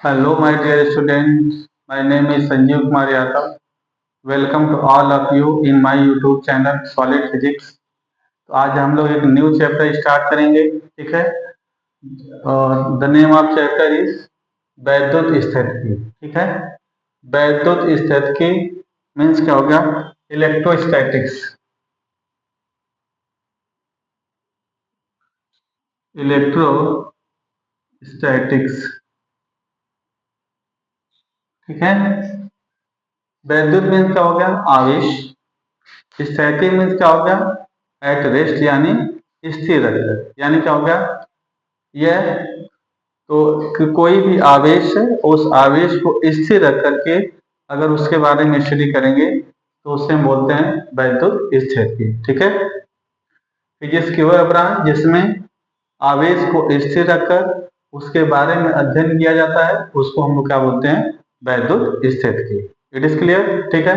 Hello, my dear students. My name is Sanjeev Kumar Yadav. Welcome to all of you in my YouTube channel Solid Physics. तो आज हम लोग एक new chapter start करेंगे, ठीक है। और the name of chapter is वैद्युत स्थितिकी, ठीक है। वैद्युत स्थितिकी मीन्स क्या हो गया? इलेक्ट्रोस्टैटिक्स। इलेक्ट्रोस्टैटिक्स, ठीक है। वैद्युत मीन्स क्या हो गया? आवेश। स्टैटिक मीन्स क्या हो गया? एट रेस्ट, यानी स्थिर रखकर। यानी क्या हो गया यह? तो कोई भी आवेश है, उस आवेश को स्थिर रख करके अगर उसके बारे में स्टडी करेंगे तो उसे हम बोलते हैं वैद्युत स्थितिकी, ठीक है। फिजिक्स की वह ब्रांच जिसमें आवेश को स्थिर रखकर उसके बारे में अध्ययन किया जाता है, उसको हम लोग क्या बोलते हैं? वैद्युत स्थितिकी। इट इज क्लियर, ठीक है।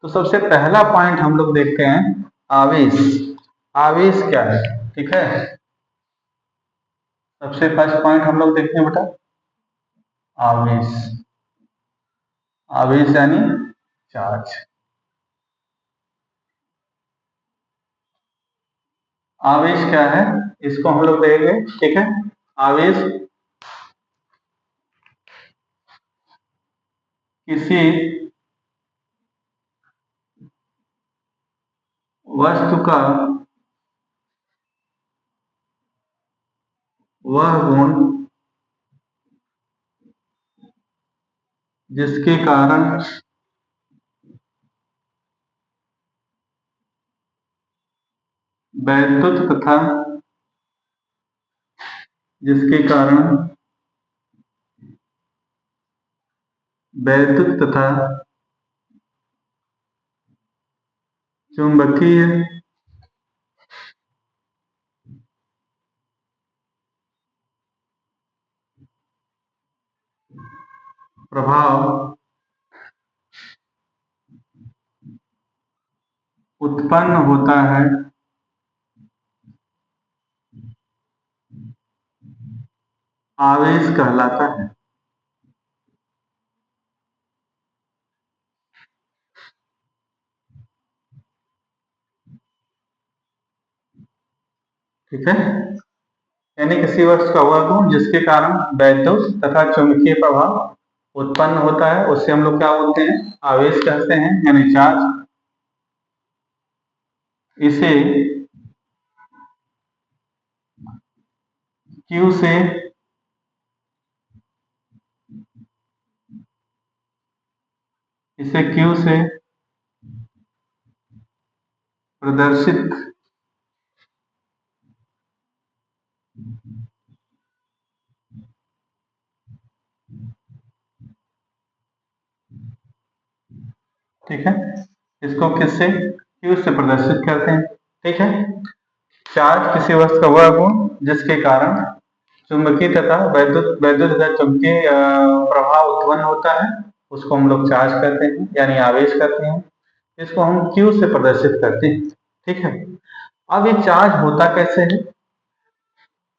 तो सबसे पहला पॉइंट हम लोग देखते हैं, आवेश। आवेश क्या है, ठीक है। सबसे फर्स्ट पॉइंट हम लोग देखते हैं बेटा, आवेश। आवेश यानी चार्ज। आवेश क्या है इसको हम लोग देखेंगे, ठीक है। आवेश किसी वस्तु का वह गुण जिसके कारण वैद्युत तथा जिसके कारण वैद्युत तथा चुंबकीय प्रभाव उत्पन्न होता है, आवेश कहलाता है। ठीक है, यानी किसी वस्तु का वह गुण जिसके कारण वैद्युत तथा चुंबकीय प्रभाव उत्पन्न होता है उससे हम लोग क्या बोलते हैं? आवेश कहते हैं, यानी चार्ज। इसे Q से प्रदर्शित ठीक है, इसको किससे? Q से प्रदर्शित करते हैं, ठीक है। चार्ज किसी वस्तु का वह गुण जिसके कारण चुंबकीय तथा वैद्युत वैद्युत तथा चुंबकीय प्रभाव उत्पन्न होता है, उसको हम लोग चार्ज करते हैं, यानी आवेश करते हैं। इसको हम Q से प्रदर्शित करते हैं, ठीक है। अब ये चार्ज होता कैसे है?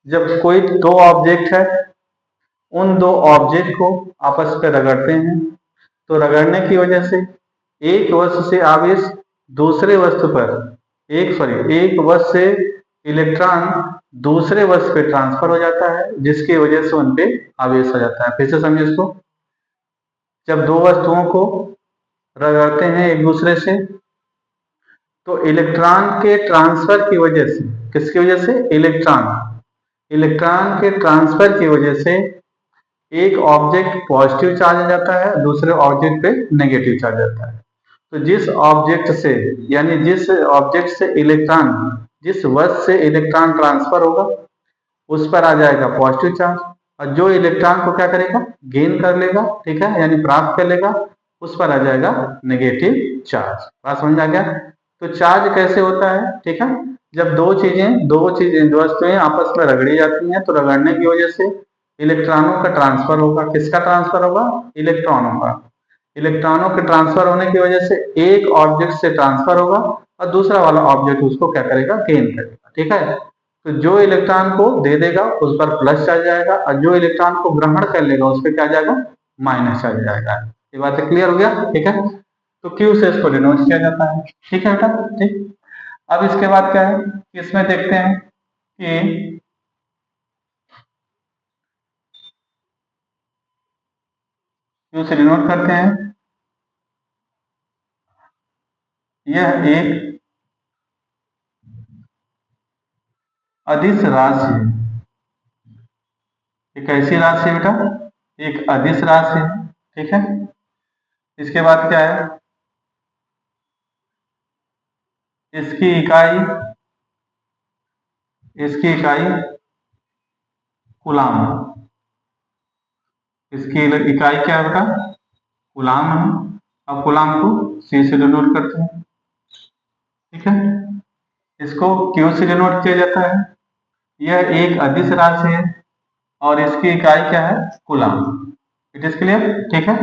जब कोई दो ऑब्जेक्ट है, उन दो ऑब्जेक्ट को आपस में रगड़ते हैं, तो रगड़ने की वजह से एक वस्तु से आवेश दूसरे वस्तु पर एक वस्तु से इलेक्ट्रॉन दूसरे वस्तु पे ट्रांसफर हो जाता है, जिसकी वजह से उन पे आवेश हो जाता है। फिर से समझिए इसको। जब दो वस्तुओं को रगड़ते हैं एक दूसरे से, तो इलेक्ट्रॉन के ट्रांसफर की वजह से, किसकी वजह से? इलेक्ट्रॉन के ट्रांसफर की वजह से एक ऑब्जेक्ट पॉजिटिव चार्ज आ जाता है, दूसरे ऑब्जेक्ट पे नेगेटिव चार्ज आता है। तो जिस ऑब्जेक्ट से, यानी जिस ऑब्जेक्ट से इलेक्ट्रॉन, जिस वस्तु से इलेक्ट्रॉन ट्रांसफर होगा उस पर आ जाएगा पॉजिटिव चार्ज, और जो इलेक्ट्रॉन को क्या करेगा? गेन कर लेगा, ठीक है, यानी प्राप्त कर लेगा, उस पर आ जाएगा नेगेटिव चार्ज। बात समझ आ गया? तो चार्ज कैसे होता है, ठीक है। जब दो चीजें वस्तुएं आपस में रगड़ी जाती हैं, तो रगड़ने की वजह से इलेक्ट्रॉनों का ट्रांसफर होगा। किसका ट्रांसफर होगा? इलेक्ट्रॉनों का। इलेक्ट्रॉनों के ट्रांसफर होने की वजह से एक ऑब्जेक्ट से ट्रांसफर होगा और दूसरा वाला ऑब्जेक्ट उसको क्या करेगा? गेन करेगा, ठीक है। तो जो इलेक्ट्रॉन को दे देगा उस पर प्लस चार्ज जाएगा और जो इलेक्ट्रॉन को ग्रहण कर लेगा उस पर क्या जाएगा, माइनस चार्ज जाएगा। ये बात क्लियर हो गया, ठीक है। तो क्यू से इसको डिनोट किया जाता है, ठीक है बेटा, ठीक। अब इसके बाद क्या है, इसमें देखते हैं कि क्यू से डिनोट करते हैं, यह एक अदिश राशि है। एक ऐसी राशि है बेटा, एक अदिश राशि है, ठीक है। इसके बाद क्या है, इसकी इकाई कूलाम है। इसकी इकाई क्या है बेटा, कूलाम है। अब कूलाम को सी से डिनोट करते हैं, ठीक है। इसको क्यू से डिनोट किया जाता है, यह एक अदिश राशि है और इसकी इकाई क्या है, कूलाम। इट इज क्लियर, ठीक है।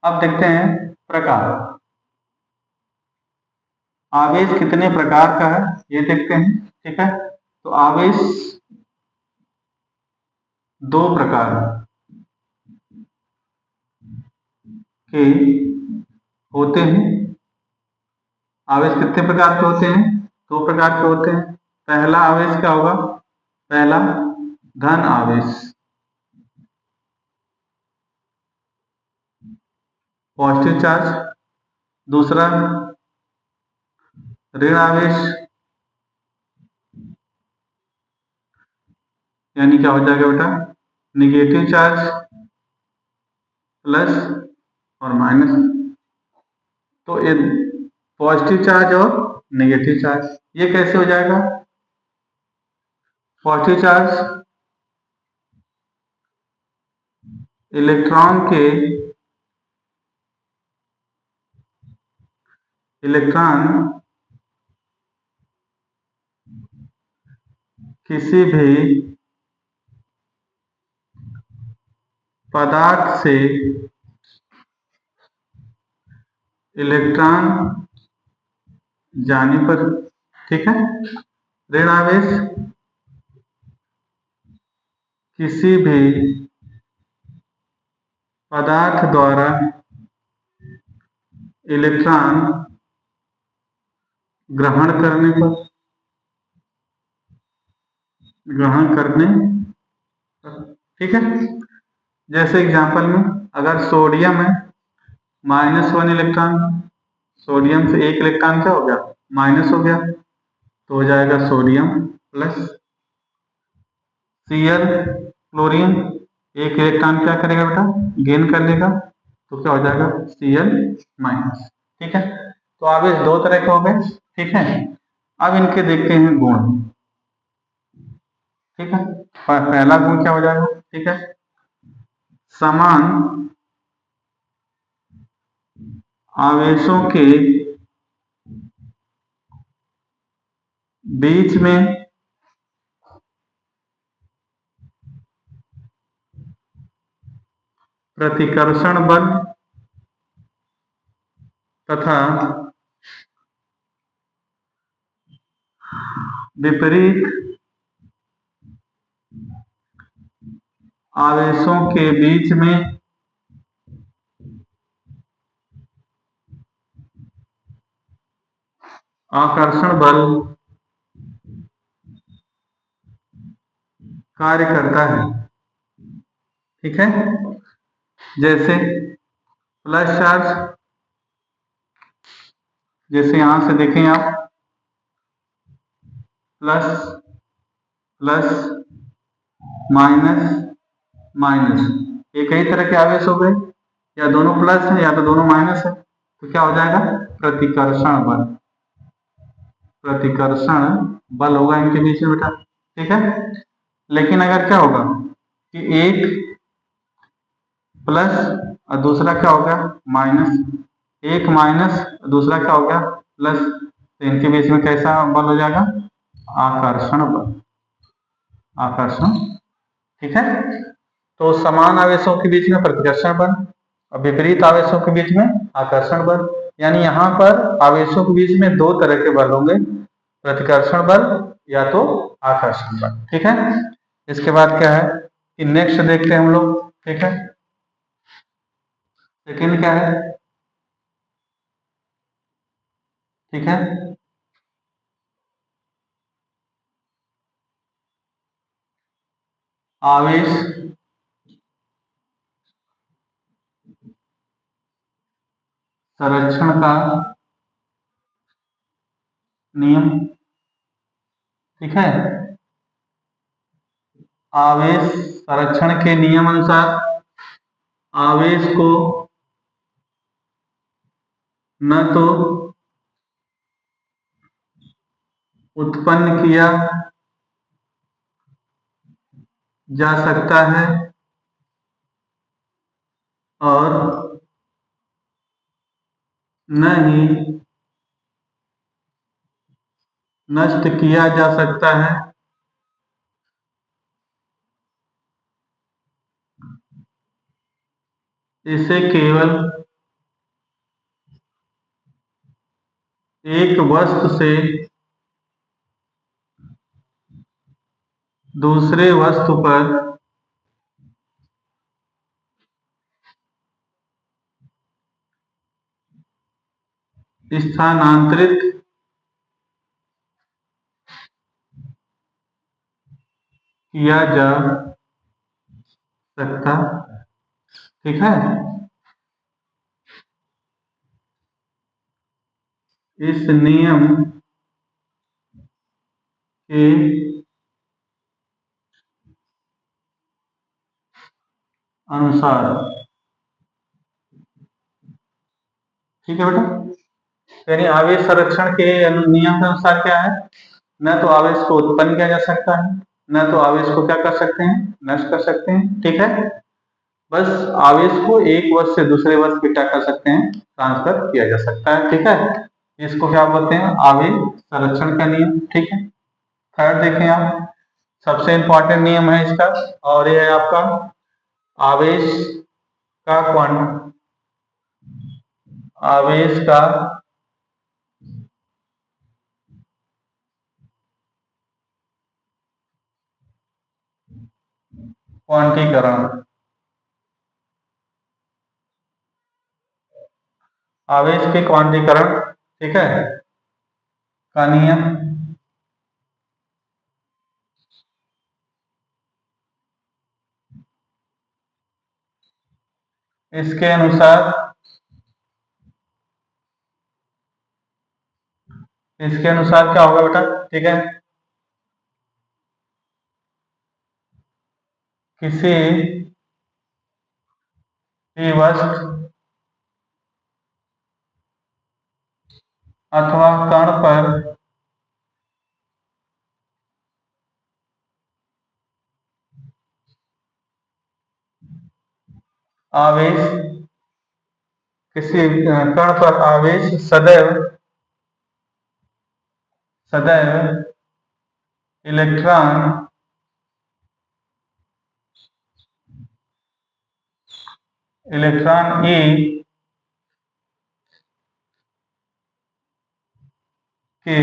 अब देखते हैं प्रकार, आवेश कितने प्रकार का है ये देखते हैं, ठीक है। तो आवेश दो प्रकार के होते हैं। आवेश कितने प्रकार के होते हैं, दो प्रकार के होते हैं। पहला आवेश क्या होगा, पहला धन आवेश, पॉजिटिव चार्ज। दूसरा ऋण आवेश, यानी क्या हो जाएगा बेटा, निगेटिव चार्ज प्लस और माइनस। तो ये पॉजिटिव चार्ज और नेगेटिव चार्ज, ये कैसे हो जाएगा, पॉजिटिव चार्ज इलेक्ट्रॉन किसी भी पदार्थ से इलेक्ट्रॉन जाने पर, ठीक है। ऋण आवेश किसी भी पदार्थ द्वारा इलेक्ट्रॉन ग्रहण करने पर, ठीक है। जैसे एग्जांपल में अगर सोडियम है -1 इलेक्ट्रॉन, सोडियम से एक इलेक्ट्रॉन क्या हो गया, माइनस हो गया, तो हो जाएगा सोडियम प्लस। Cl क्लोरीन, एक इलेक्ट्रॉन क्या करेगा बेटा, गेन कर लेगा, तो क्या हो जाएगा Cl माइनस, ठीक है। तो आवेश दो तरह के हो गए, ठीक है। अब इनके देखते हैं गुण, ठीक है। पहला गुण क्या हो जाएगा, ठीक है, समान आवेशों के बीच में प्रतिकर्षण बल तथा विपरीत आवेशों के बीच में आकर्षण बल कार्य करता है, ठीक है। जैसे प्लस चार्ज, जैसे यहां से देखें आप, प्लस प्लस माइनस माइनस, ये कई तरह के आवेश हो गए, या दोनों प्लस है या तो दोनों माइनस है, तो क्या हो जाएगा, प्रतिकर्षण बल, प्रतिकर्षण बल होगा इनके बीच में बेटा, ठीक है। लेकिन अगर क्या होगा कि एक प्लस और दूसरा क्या हो गया माइनस, एक माइनस दूसरा क्या हो गया प्लस, तो इनके बीच में कैसा बल हो जाएगा, आकर्षण बल, आकर्षण, ठीक है। तो समान आवेशों के बीच में प्रतिकर्षण बल और विपरीत आवेशों के बीच में आकर्षण बल, यानी यहाँ पर आवेशों के बीच में दो तरह के बल होंगे, प्रतिकर्षण बल या तो आकर्षण बल। ठीक है, इसके बाद क्या है कि नेक्स्ट देखते हैं हम लोग। ठीक है, सेकंड क्या है? ठीक है, आवेश संरक्षण का नियम। ठीक है, आवेश संरक्षण के नियम अनुसार आवेश को न तो उत्पन्न किया जा सकता है और न ही नष्ट किया जा सकता है। इसे केवल एक वस्तु से दूसरे वस्तु पर स्थानांतरित किया जा सकता। ठीक है, इस नियम के अनुसार। ठीक है बेटा, यानी आवेश संरक्षण के नियम के अनुसार क्या है, न तो आवेश को उत्पन्न किया जा सकता है, न तो आवेश को क्या कर सकते हैं, नष्ट कर सकते हैं। ठीक है, बस आवेश को एक वस्तु से दूसरे वस्तु पे क्या कर सकते हैं, ट्रांसफर किया जा सकता है। ठीक है, इसको क्या बोलते हैं, आवेश संरक्षण का नियम। ठीक है, थर्ड देखें आप, सबसे इंपॉर्टेंट नियम है इसका, और ये है आपका आवेश का आवेश का क्वांटीकरण। आवेश के क्वांटीकरण, ठीक है, का नियम। इसके अनुसार क्या होगा बेटा? ठीक है, किसी भी वस्तु अथवा कण पर आवेश, किसी कण पर आवेश सदैव इलेक्ट्रॉन E के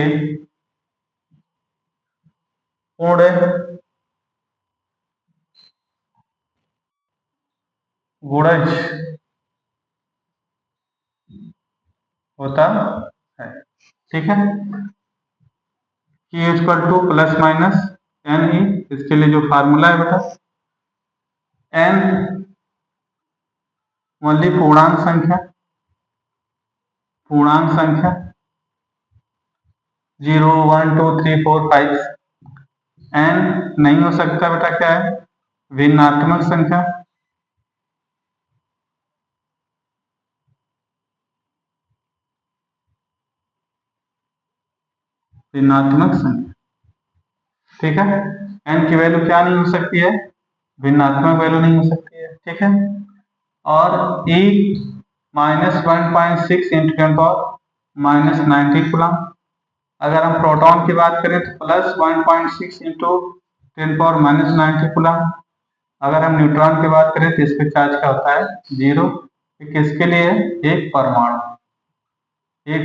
पूर्ण गुणज होता है। ठीक है, Q equal to plus minus N E, इसके लिए जो फार्मूला है बेटा, एन ओनली पूर्णांक संख्या 0 1 2 3 4 5। एन नहीं हो सकता बेटा, क्या है, भिन्नात्मक संख्या। भिन्नात्मक संख्या, ठीक है, एन की वैल्यू क्या नहीं हो सकती है, भिन्नात्मक वैल्यू नहीं हो सकती है। ठीक है, और E -1.6 इंटू 10⁻90 कूलम। अगर हम प्रोटॉन की बात करें तो प्लस 1.6 इंटू 10⁻90 कूलम। अगर हम न्यूट्रॉन की बात करें तो इसका चार्ज क्या होता है, 0। किसके लिए? एक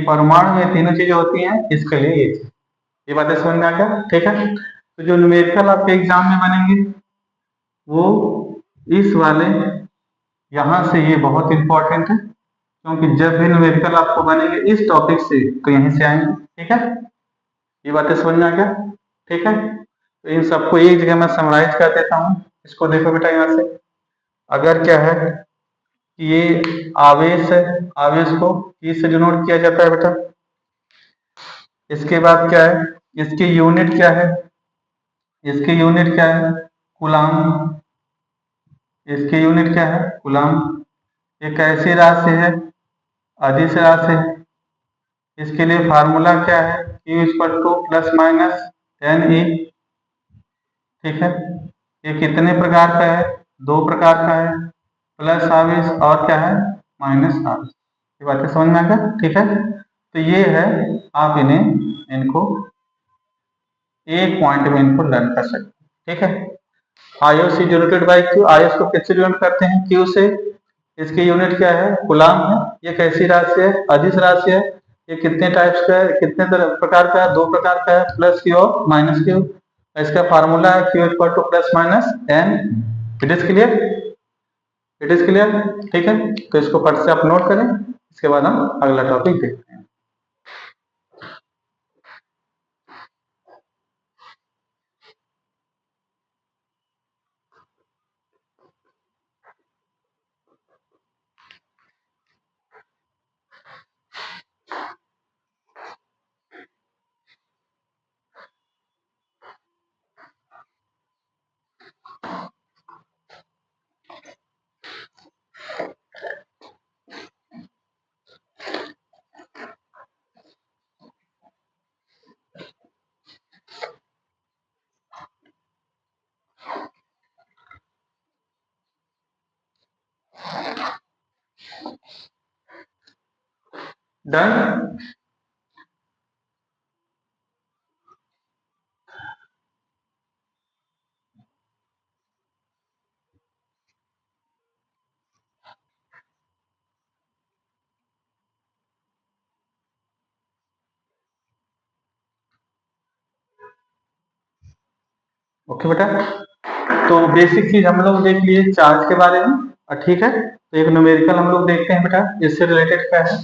परमाणु में तीनों चीजें होती हैं, इसके लिए ये चीज। ये बातें समझ में आ गया, ठीक है। तो जो न्यूमेरिकल आपके एग्जाम में बनेंगे वो इस वाले यहां से, ये बहुत इंपॉर्टेंट है क्योंकि जब भी न्यूमेरिकल आपको बनेंगे इस टॉपिक से तो यहीं से आएंगे, ठीक है। ये बातें समझ में आ गया, ठीक है। तो इन सबको एक जगह मैं समराइज कर देता हूँ। इसको देखो बेटा यहाँ से, अगर क्या है कि ये आवेश है, आवेश को किस से डिनोट किया जाता है बेटा। इसके बाद क्या है, इसकी यूनिट क्या है, इसकी यूनिट क्या है, कूलाम। इसकी यूनिट क्या है, कूलाम। ये कैसी राशि है, अदिश राशि है। इसके लिए फार्मूला क्या है, Q equal to plus minus N E, ठीक है। ये कितने प्रकार का है, दो प्रकार का है, प्लस आवेश और क्या है, माइनस आवेश। ये बातें समझ में आ गया, ठीक है। तो ये है, आप इन्हें इनको एक पॉइंट में इनको लर्न कर सकते हैं, ठीक है। Ayush denoted by Q, Ayush को किससे डिनोट करते हैं, क्यू से। इसकी यूनिट क्या है, कूलाम है। ये कैसी राशि है, अदिश राशि है। ये कितने टाइप्स का है, कितने प्रकार का है, दो प्रकार का है, प्लस क्यू और माइनस क्यू। इसका फार्मूला है Q equal to plus minus N. It is clear, it is clear, ठीक है। तो इसको फट से आप नोट करें, इसके बाद हम अगला टॉपिक देखते हैं। डन। ओके बेटा, तो बेसिक चीज हम लोग देख लिए चार्ज के बारे में, ठीक है। तो एक न्यूमेरिकल हम लोग देखते हैं बेटा, इससे रिलेटेड क्या है।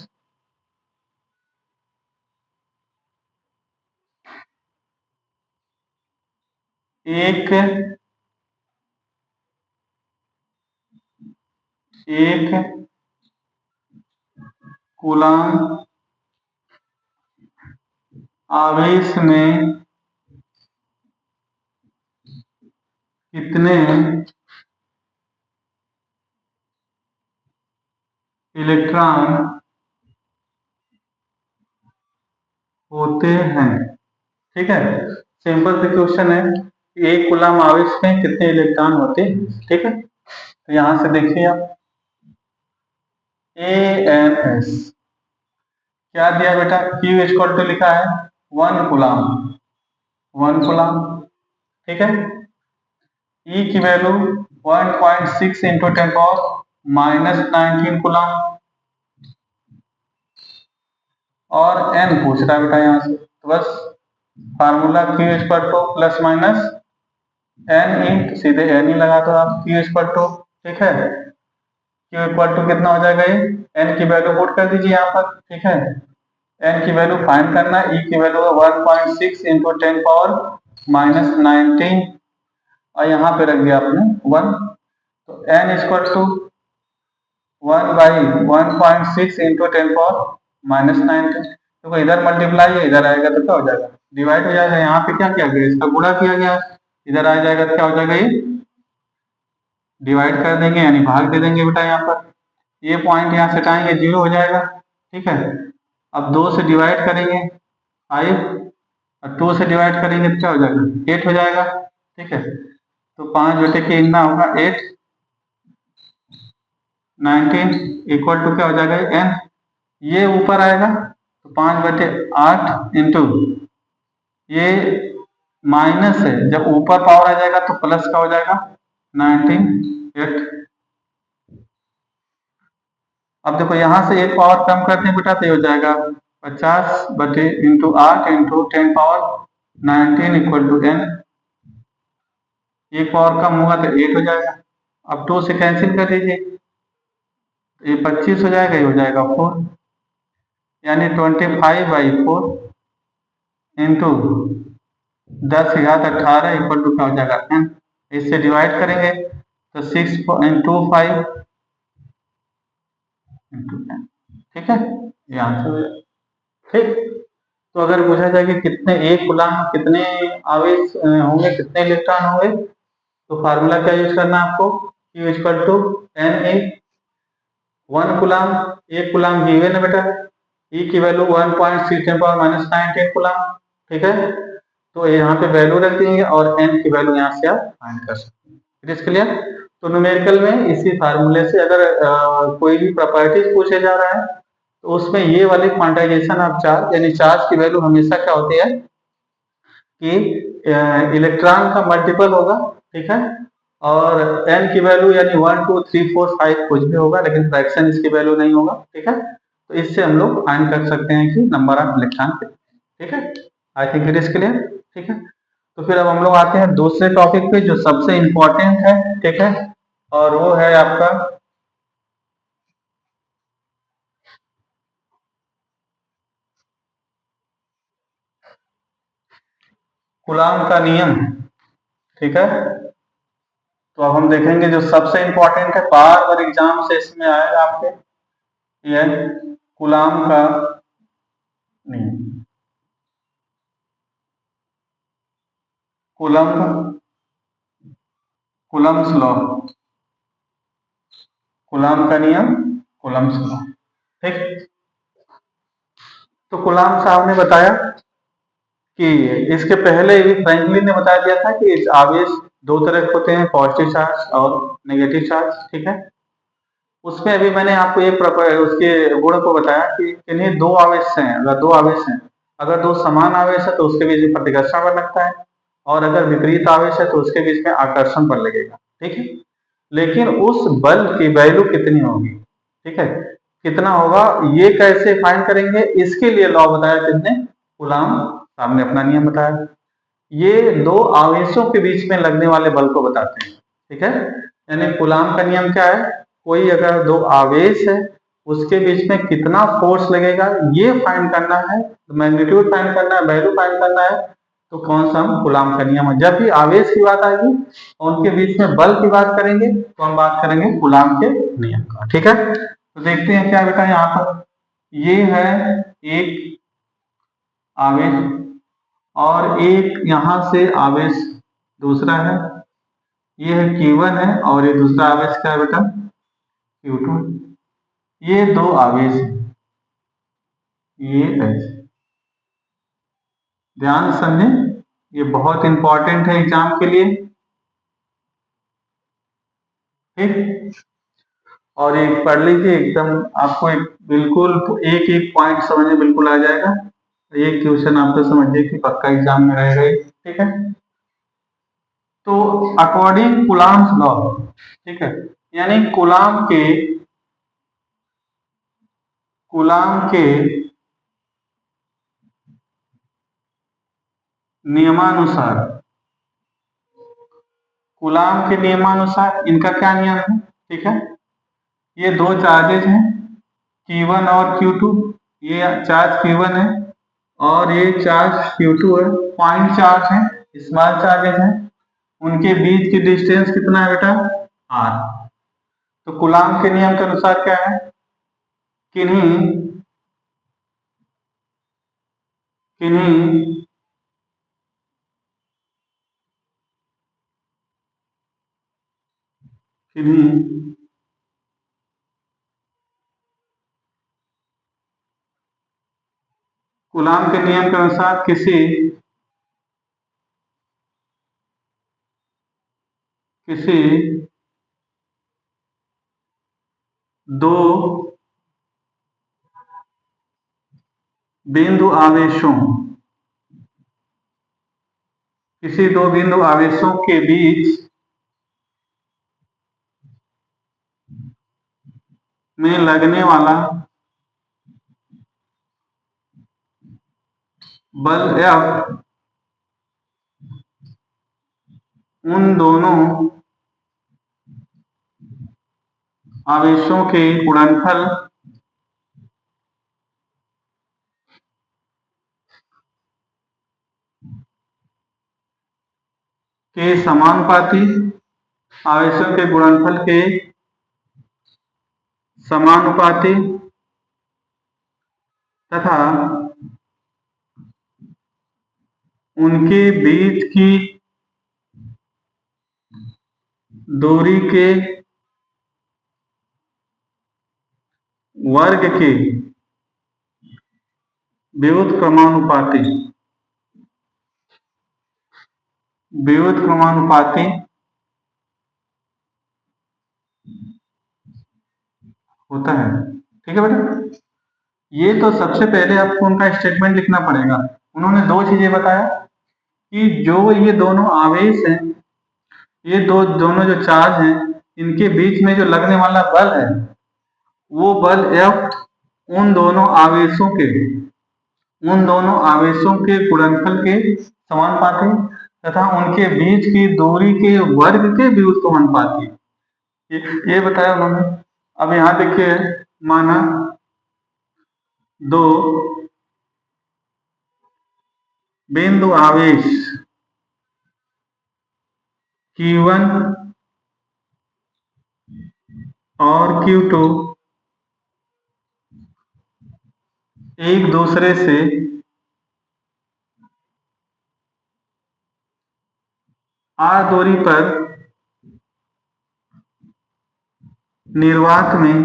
एक एक कूलाम आवेश में कितने इलेक्ट्रॉन होते हैं, ठीक है। सिंपल सा क्वेश्चन है कि एक कूलाम आवेश में कितने इलेक्ट्रॉन होते हैं, ठीक है। तो यहां से देखिए आप, ए एन एस क्या दिया बेटा, क्यू इक्वल टू लिखा है 1 कूलाम, 1 कूलाम, ठीक है। ई की वैल्यू 1.6 इंटू 10⁻⁻19 कूलाम, और एन पूछ रहा है बेटा यहाँ से, तो बस formula Q equal to plus minus N इन, सीधे एन ही लगा दो आप, क्यू इक्वल टू, ठीक है। क्यू इक्वल टू कितना हो जाएगा, ये एन की वैल्यू पुट कर दीजिए यहाँ पर, ठीक है। एन की वैल्यू फाइंड करना है, ई की वैल्यू है 1.6 इंटू 10⁻⁻19 और यहाँ पे रख दिया आपने 1। तो एन इक्वल टू 1/1.6 इंटू 10⁻⁻19। तो इधर मल्टीप्लाई है, इधर आएगा तो क्या हो जाएगा, डिवाइड हो जाएगा। यहाँ पे क्या किया गया, इसका गुणा किया गया, इधर आ जाएगा तो क्या हो जाएगा, ये डिवाइड कर देंगे यानी भाग दे देंगे बेटा। यहाँ पर ये पॉइंट यहाँ से हटाएंगे, 0 हो जाएगा, ठीक है। अब 2 से डिवाइड करेंगे 5 और 2 से डिवाइड करेंगे तो क्या हो जाएगा, 8 हो जाएगा, ठीक है। तो 5/के इतना होगा 8, 19 इक्वल टू क्या हो जाएगा एन, ये ऊपर आएगा तो 5/8 इंटू, ये माइनस है, जब ऊपर पावर आ जाएगा तो प्लस का हो जाएगा 19 8। अब देखो यहाँ से एक पावर कम करते हैं बेटा तो ये हो जाएगा 50 बटे into 8 into 10⁻⁻⁹ 19 equal to n, एक और कम होगा तो 8 हो जाएगा। अब 2 से कैंसिल कर दीजिए, ये 25 हो जाएगा, ये हो जाएगा 4, यानी 25/4 इंटू 10 घात 18 इक्वल टू क्या हो जाएगा n। इससे डिवाइड करेंगे तो 6.25 इंटू n, ठीक है, ये आंसर हो जाएगा। ठीक, तो अगर पूछा जाए कि कितने एक कूलाम में कितने आवेश होंगे, कितने इलेक्ट्रॉन होंगे, तो फार्मूला क्या यूज करना है आपको, Q equal to N A, 1 coulomb, एक कूलाम गिवन है बेटा, ई की वैल्यू 1.6 × -19 कूलाम, ठीक है, तो यहाँ पे वैल्यू रख देंगे और n की वैल्यू यहाँ से आप फाइंड कर सकते हैं। It is clear. तो न्यूमेरिकल में इसी फार्मूले से अगर कोई भी प्रॉपर्टीज पूछे जा रहा है तो उसमें ये वाली क्वांटाइजेशन ऑफ चार्ज, यानी चार्ज की वैल्यू हमेशा क्या होती है कि इलेक्ट्रॉन का मल्टीपल होगा, ठीक है, और n की वैल्यू यानी 1 2 3 4 5 कुछ भी होगा, लेकिन फ्रैक्शन इसकी वैल्यू नहीं होगा, ठीक है, तो इससे हम लोग फाइंड कर सकते हैं कि नंबर ऑफ इलेक्ट्रॉन कितने, ठीक है। I think it is clear, ठीक है। तो फिर अब हम लोग आते हैं दूसरे टॉपिक पे जो सबसे इंपॉर्टेंट है, ठीक है, और वो है आपका कूलाम का नियम, ठीक है। तो अब हम देखेंगे जो सबसे इंपॉर्टेंट है, बार बार एग्जाम से इसमें आएगा आपके, ये कूलाम का नियम, कूलम्ब, कूलम्ब्स लॉ, कूलाम का नियम, कूलम्ब्स लॉ, ठीक। तो कूलाम साहब ने बताया कि इसके पहले भी फ्रैंकलिन ने बता दिया था कि आवेश दो तरह के होते हैं, पॉजिटिव चार्ज और नेगेटिव चार्ज, ठीक है। उसमें अभी मैंने आपको एक उसके गुण को बताया कि इन्हें दो आवेश हैं, अगर दो आवेश हैं, अगर दो समान आवेश है तो उसके बीच में प्रतिकर्षण बल लगता है, और अगर विपरीत आवेश है तो उसके बीच में आकर्षण बल लगेगा, ठीक है। लेकिन उस बल की वैल्यू कितनी होगी, ठीक है, कितना होगा, ये कैसे फाइंड करेंगे, इसके लिए लॉ बताया किसने, कूलाम साहब ने अपना नियम बताया। ये दो आवेशों के बीच में लगने वाले बल को बताते हैं, ठीक है। यानी कूलाम का नियम क्या है, कोई अगर दो आवेश है उसके बीच में कितना फोर्स लगेगा ये फाइंड करना है, तो मैग्नीट्यूड फाइंड करना है, वैल्यू फाइंड करना है, तो कौन सा हम कूलाम का नियम है। जब भी आवेश की बात आएगी और उनके बीच में बल की बात करेंगे तो हम बात करेंगे कूलाम के नियम का, ठीक है। तो देखते हैं क्या बेटा, यहाँ पर ये है एक आवेश और एक यहां से आवेश दूसरा है, ये है Q1 है, और ये दूसरा आवेश क्या है बेटा, Q2। ये दो आवेश हैं, ये ऐसे, ध्यान से समझे, ये बहुत इंपॉर्टेंट है एग्जाम के लिए, ठीक। और एक पढ़ लीजिए एकदम, आपको एक बिल्कुल एक एक पॉइंट समझ में बिल्कुल आ जाएगा, एक क्वेश्चन आपको समझिए कि पक्का एग्जाम में रहेगा ही, ठीक है। तो अकॉर्डिंग कूलाम्स लॉ, ठीक है, यानी कूलाम के नियमानुसार, कूलाम के नियमानुसार इनका क्या नियम है, ठीक है, ये दो चार्जेज हैं Q1 और Q2, ये चार्ज Q1 है और ये चार्ज Q2 है, पॉइंट चार्ज है, स्मॉल चार्जेज हैं, उनके बीच की डिस्टेंस कितना है बेटा, r। तो कूलाम के नियम के अनुसार क्या है, किन्हीं किन्हीं किन्हीं कूलाम के नियम के अनुसार किसी किसी दो बिंदु आवेशों, किसी दो बिंदु आवेशों के बीच में लगने वाला बल F उन दोनों आवेशों के गुणनफल के समानुपाती, आवेशों के गुणनफल के समानुपाती तथा उनके बीच की दूरी के वर्ग के व्युत्क्रमानुपाती होता है। ठीक है बेटा, ये तो सबसे पहले आपको उनका स्टेटमेंट लिखना पड़ेगा। उन्होंने दो चीजें बताया कि जो ये दोनों आवेश हैं, ये दोनों जो चार्ज हैं, इनके बीच में जो लगने वाला बल है वो बल F उन दोनों आवेशों के गुणनफल के समानुपाती तथा उनके बीच की दूरी के वर्ग के व्युत्क्रमानुपाती, ये बताया उन्होंने। अब यहां देखिए, माना दो बिंदु आवेश Q1 और Q2 एक दूसरे से r दूरी पर निर्वात में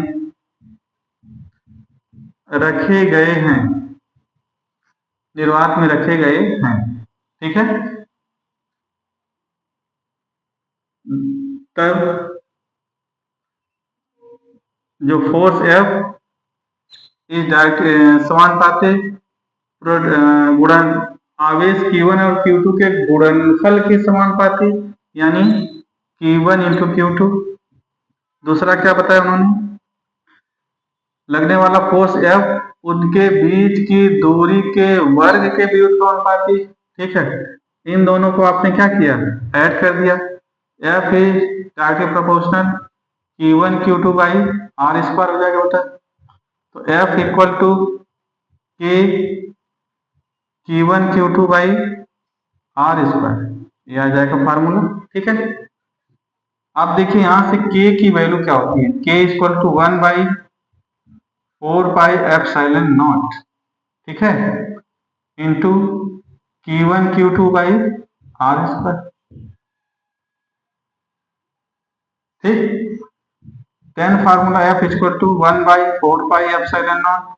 रखे गए हैं, ठीक है। तब जो फोर्स F इस डायरेक्ट समानुपाती गुणन आवेश Q1 और Q2 के गुणनफल के समानुपाती, यानी Q1 इंटू Q2। दूसरा क्या बताया उन्होंने, लगने वाला फोर्स F उनके बीच की दूरी के वर्ग के व्युत्क्रमानुपाती। ठीक है, इन दोनों को आपने क्या किया, ऐड कर दिया। F is directly proportional Q1 Q2 by R square हो जाएगा बेटा। तो F equal to K Q1 Q2 by R square, ये आ जाएगा फार्मूला। ठीक है, अब देखिए यहां से K की वैल्यू क्या होती है, K equal to 1 by 4 pi epsilon naught, ठीक है, into Q1 Q2 by R square. ठीक, then formula F equal to 1 by 4 pi epsilon naught.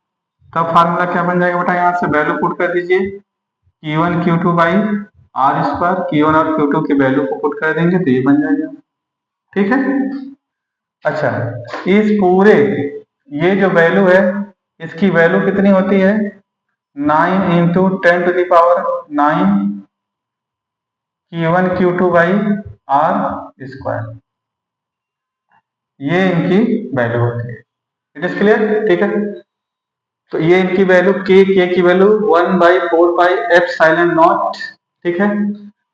तब फार्मूला क्या बन जाएगा बेटा, यहां से वैल्यू पुट कर दीजिए, Q1 Q2 by R square. Q1 और Q2 की वैल्यू को पुट कर देंगे तो ये बन जाएगा। ठीक है, अच्छा, इस पूरे ये जो वैल्यू है, इसकी वैल्यू कितनी होती है, 9 into 10 to the power 9 Q1 Q2 by R square, ये इनकी वैल्यू होती है। It is clear. ठीक है, तो ये इनकी वैल्यू K की value 1 by 4 pi epsilon naught. ठीक है,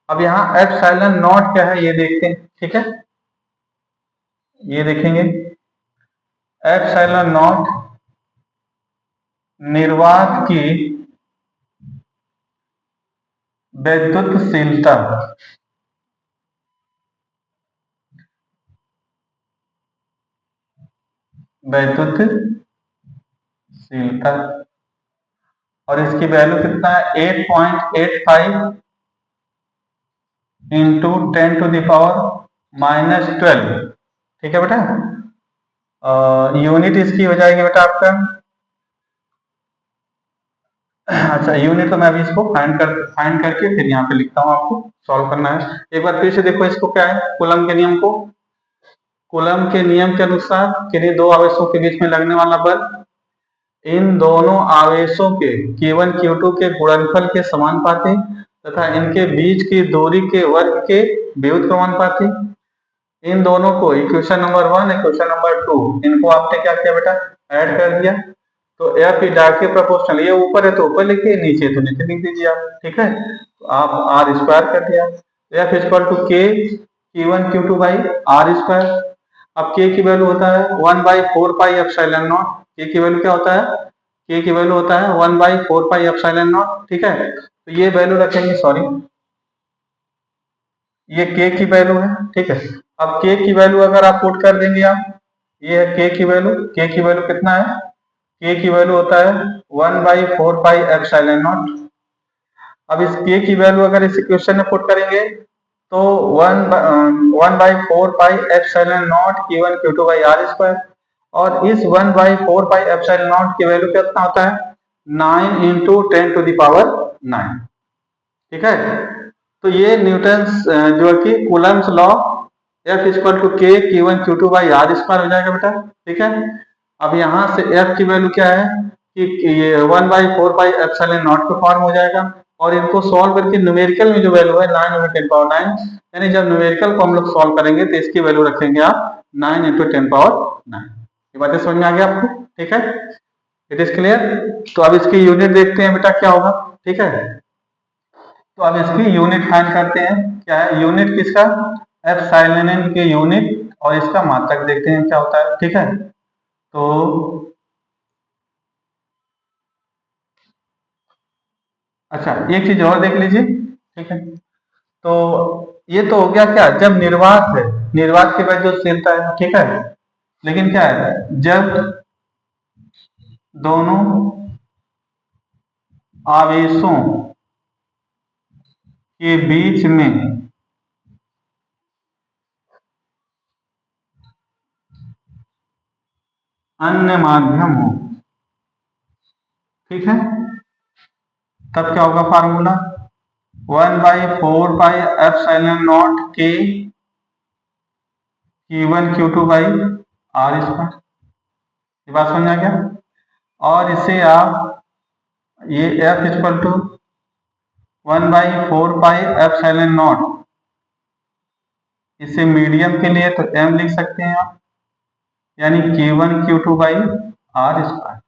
अब यहाँ एप्सिलॉन नॉट क्या है ये देखते हैं। ठीक है, ये देखेंगे, एप्सिलॉन नॉट निर्वात की वैद्युतशीलता, और इसकी वैल्यू कितना है, 8.85 इंटू 10 टू दावर -12। ठीक है बेटा, यूनिट इसकी हो जाएगी बेटा आपका, अच्छा यूनिट तो मैं अभी इसको फाइंड करके फिर यहाँ पे लिखता हूँ, आपको सॉल्व करना है। एक बार फिर से देखो इसको, क्या है, कूलम के नियम को, कूलम के नियम के अनुसार किन्हीं दो आवेशों के बीच में लगने वाला बल इन दोनों आवेशों के Q1 Q2 के गुणनफल के समानुपाती तथा इनके बीच की दूरी के वर्ग के व्युत्क्रमानुपाती। इन दोनों को इक्वेशन नंबर 1 इक्वेशन नंबर 2 इनको आपने क्या किया बेटा, ऐड कर दिया। तो F डायरेक्टली प्रोपोर्शनल, ये ऊपर है तो ऊपर लिखिए, नीचे तो नीचे लिख दीजिए आप। ठीक है, तो आप R स्क्वायर कर दिया। F equal to K Q1 Q2 by R square. अब के की वैल्यू होता है 1/4 पाई एप्सिलॉन नॉट। के की वैल्यू क्या होता है? के की वैल्यू होता है 1/4 पाई एप्सिलॉन नॉट। ठीक है, तो ये वैल्यू रखेंगे, सॉरी ये के की वैल्यू है। ठीक है, अब के की वैल्यू अगर आप पुट कर देंगे आप, ये है के की वैल्यू। के की वैल्यू कितना है? के की वैल्यू होता है 1/4 पाई एप्सिलॉन नॉट। अब इस के की वैल्यू अगर इस इक्वेशन में पुट करेंगे तो 1/4 pi epsilon naught Q1 Q2 by R square. और इस 1/4 पाई एप्सिलॉन नॉट की वैल्यू कितना होता है? 9 इंटू 10⁹9। ठीक है, तो ये न्यूटन जो कि coulomb's law F equal to K Q1 Q2 by R square हो जाएगा बेटा। ठीक है, अब यहाँ से F की वैल्यू क्या है कि ये 1/4 पाई एप्सिलॉन नॉट का फॉर्म हो जाएगा। और इनको सॉल्व करके न्यूमेरिकल में जो वैल्यू है 9 × 10⁹9, यानी जब न्यूमेरिकल को हम लोग सॉल्व करेंगे तो इसकी वैल्यू रखेंगे आप 9 × 10⁹9। ये बातें समझ में आ गया आपको? ठीक है, इट इज क्लियर। तो अब इसकी यूनिट देखते हैं बेटा क्या होगा। ठीक है, तो अब इसकी यूनिट फाइंड करते हैं। क्या है यूनिट किसका? एप्सिलॉन की यूनिट, और इसका मात्रक देखते हैं क्या होता है। ठीक है, तो अच्छा एक चीज और देख लीजिए। ठीक है, तो ये तो हो गया क्या, जब निर्वात है, निर्वात के बाद जो चलता है। ठीक है, लेकिन क्या है जब दोनों आवेशों के बीच में अन्य माध्यम हो, ठीक है, तब क्या होगा फार्मूला? 1/4 पाई एप्सिलॉन नॉट के Q1 Q2 by R square. ये बात समझ आ गया? और इसे आप ये F equal to 1/4 pi epsilon naught, इसे मीडियम के लिए तो m लिख सकते हैं आप, यानी Q1 Q2 by R square.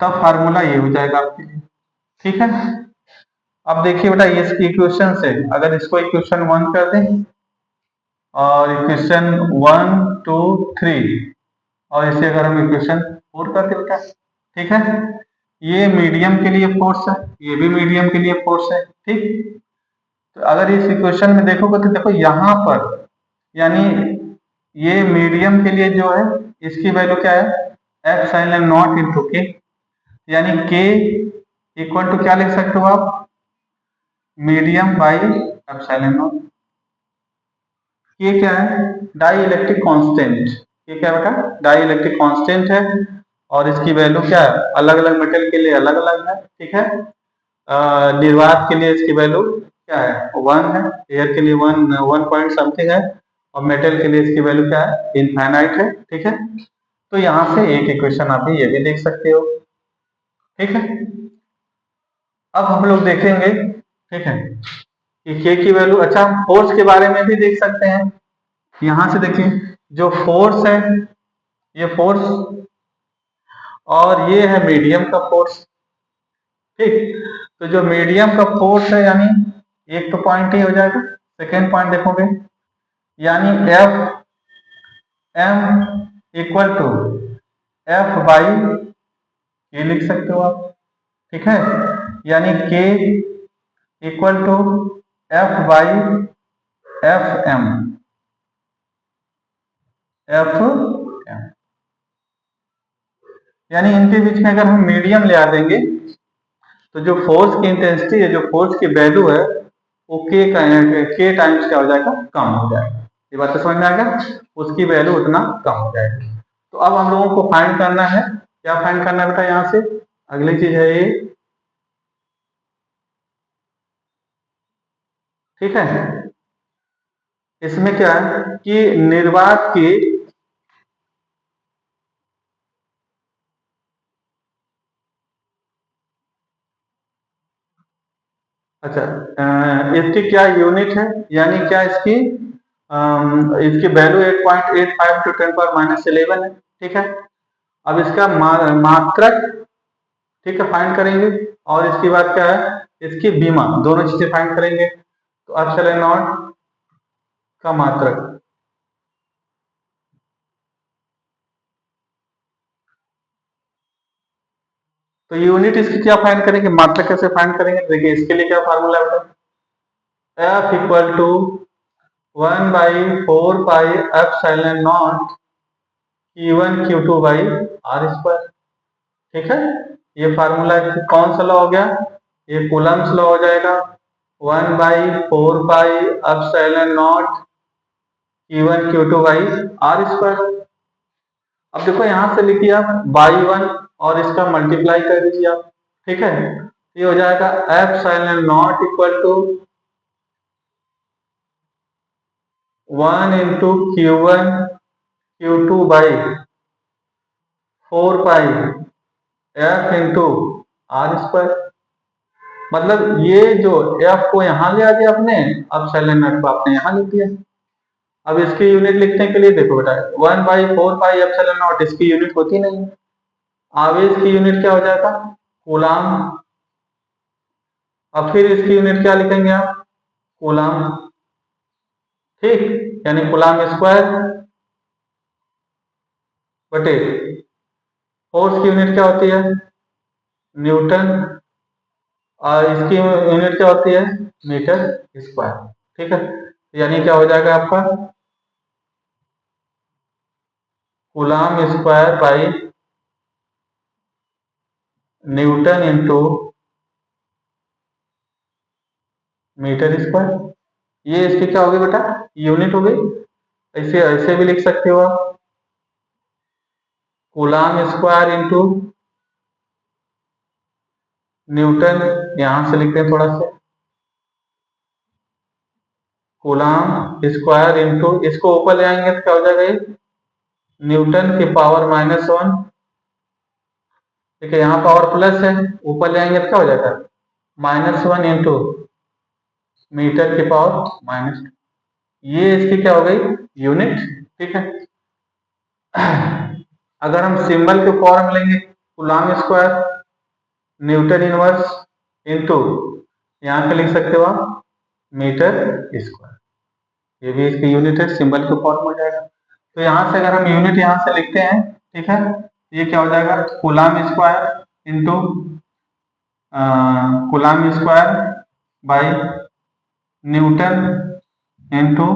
तब फार्मूला ये हो जाएगा आपके लिए। ठीक है, अब देखिए बेटा ये इसकी इक्वेशन से अगर इसको इक्वेशन 1 कर दें और इक्वेशन 1 2 3, और इसे अगर हम इक्वेशन 4 कर दें बेटा। ठीक है, ये मीडियम के लिए फोर्स है, ये भी मीडियम के लिए फोर्स है। ठीक, तो अगर इस इक्वेशन में देखोगे तो देखो यहाँ पर, यानी ये मीडियम के लिए जो है इसकी वैल्यू क्या है? एप्सिलॉन नॉट इंटू के, यानी के इक्वल टू क्या लिख सकते हो आप? Medium by epsilon naught. ये क्या है? Dielectric constant. ये क्या बेटा? डाई इलेक्ट्रिक कांस्टेंट है, और इसकी वैल्यू क्या है? अलग अलग मेटल के लिए अलग अलग है। ठीक है, निर्वात के लिए इसकी वैल्यू क्या है? 1 है, एयर के लिए 1 पॉइंट समथिंग है, और मेटल के लिए इसकी वैल्यू क्या है? इनफाइनाइट है। ठीक है, तो यहाँ से एक इक्वेशन आप ये भी देख सकते हो। ठीक है, अब हम लोग देखेंगे, ठीक है, कि के की वैल्यू, अच्छा हम फोर्स के बारे में भी देख सकते हैं। यहां से देखिए जो फोर्स है, ये फोर्स, और ये है मीडियम का फोर्स। ठीक, तो जो मीडियम का फोर्स है, यानी एक तो पॉइंट ही हो जाएगा। सेकेंड पॉइंट देखोगे, यानी F M equal to F by K लिख सकते हो आप। ठीक है, यानी K equal to F by F M. F M यानी इनके बीच में अगर हम मीडियम ले आ देंगे तो जो फोर्स की इंटेंसिटी है, जो फोर्स की वैल्यू है, वो के टाइम्स क्या हो जाएगा? कम हो जाएगा। ये बात तो समझ में आ गया, उसकी वैल्यू उतना कम हो जाएगी। तो अब हम लोगों को फाइंड करना है, क्या फाइंड करना है बेटा? यहाँ से अगली चीज है ये। ठीक है, इसमें क्या है कि निर्वात की, अच्छा इसकी क्या यूनिट है, यानी क्या इसकी इसकी वैल्यू 8.85 × 10⁻11 है। ठीक है, अब इसका मात्रक ठीक है, फाइंड करेंगे। और इसकी बात क्या है, इसकी बीमा, दोनों चीजें फाइंड करेंगे। तो एप्सिलॉन नॉट का मात्रक, तो यूनिट इसकी क्या फाइंड करेंगे, मात्रक कैसे फाइंड करेंगे, देखिए इसके लिए क्या फार्मूला है बेटा, F equal to 1/4 pi epsilon naught Q1 Q2 by R square. ठीक है, ये फार्मूला कौन सा लॉ हो गया, ये कूलम्स लॉ हो जाएगा। 1/4 pi epsilon naught Q1 Q2 by R square. अब देखो यहां से लिखिए आप बाई 1 और इसका मल्टीप्लाई कर दीजिए आप। ठीक है, ये हो जाएगा epsilon naught equal to 1 into Q1 Q2 by 4 pi F into R square. मतलब ये जो एफ को यहां ले आ दिया आपने, अब एप्सिलॉन नॉट को आपने यहां लिख दिया। अब इसकी यूनिट लिखने के लिए देखो बेटा, 1/4 पाई एप्सिलॉन नॉट इसकी यूनिट होती नहीं, आवेश की यूनिट क्या हो जाएगा, कूलाम। अब फिर इसकी यूनिट क्या लिखेंगे आप, कूलाम। ठीक, यानी कूलाम स्क्वायर बटे फोर्स की यूनिट क्या होती है, न्यूटन, और इसकी यूनिट क्या होती है, मीटर स्क्वायर। ठीक है, यानी क्या हो जाएगा आपका, coulomb square by newton into metre square. ये इसकी क्या होगी बेटा, यूनिट हो गई। ऐसे ऐसे भी लिख सकते हो आप, कूलाम स्क्वायर इंटू न्यूटन, यहां से लिखते हैं थोड़ा सा, कूलाम स्क्वायर इंटू, इसको ऊपर ले आएंगे तो क्या हो जाएगा, ये न्यूटन की पावर -1। ठीक है, यहाँ पावर प्लस है, ऊपर ले आएंगे तो क्या हो जाएगा, -1 इंटू मीटर की पावर -2। ये इसकी क्या हो गई, यूनिट। ठीक है, अगर हम सिंबल के फॉर्म लेंगे, coulomb square Newton inverse into, यहाँ पे लिख सकते हो आप मीटर स्क्वायर, ये भी इसकी यूनिट है, सिंबल के फॉर्म हो जाएगा। तो यहाँ से अगर हम यूनिट यहाँ से लिखते हैं, ठीक है, ये क्या हो जाएगा, coulomb square into coulomb square by newton into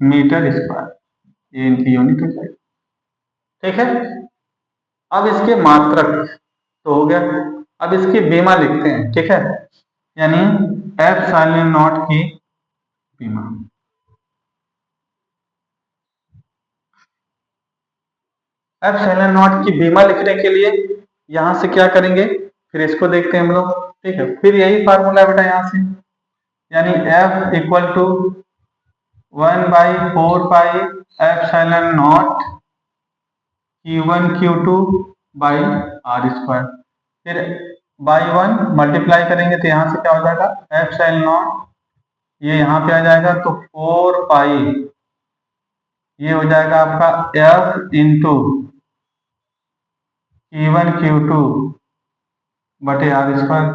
metre square, ये इनकी यूनिट हो जाएगी। ठीक है, अब इसके मात्रक तो हो गया, अब इसकी बीमा लिखते हैं। ठीक है, यानी एप्सिलॉन नॉट की बीमा। एप्सिलॉन नॉट की बीमा लिखने के लिए यहां से क्या करेंगे, फिर इसको देखते हैं हम लोग। ठीक है, फिर यही फार्मूला बेटा यहां से, यानी F equal to 1/4 pi epsilon naught Q1 Q2 by R square. फिर बाई 1 मल्टीप्लाई करेंगे तो यहाँ से क्या हो जाएगा, एप्सिलॉन नॉट, ये यहाँ पे आ जाएगा तो 4 पाई, ये हो जाएगा आपका F इंटू Q1 Q2 बटे आर स्क्वायर।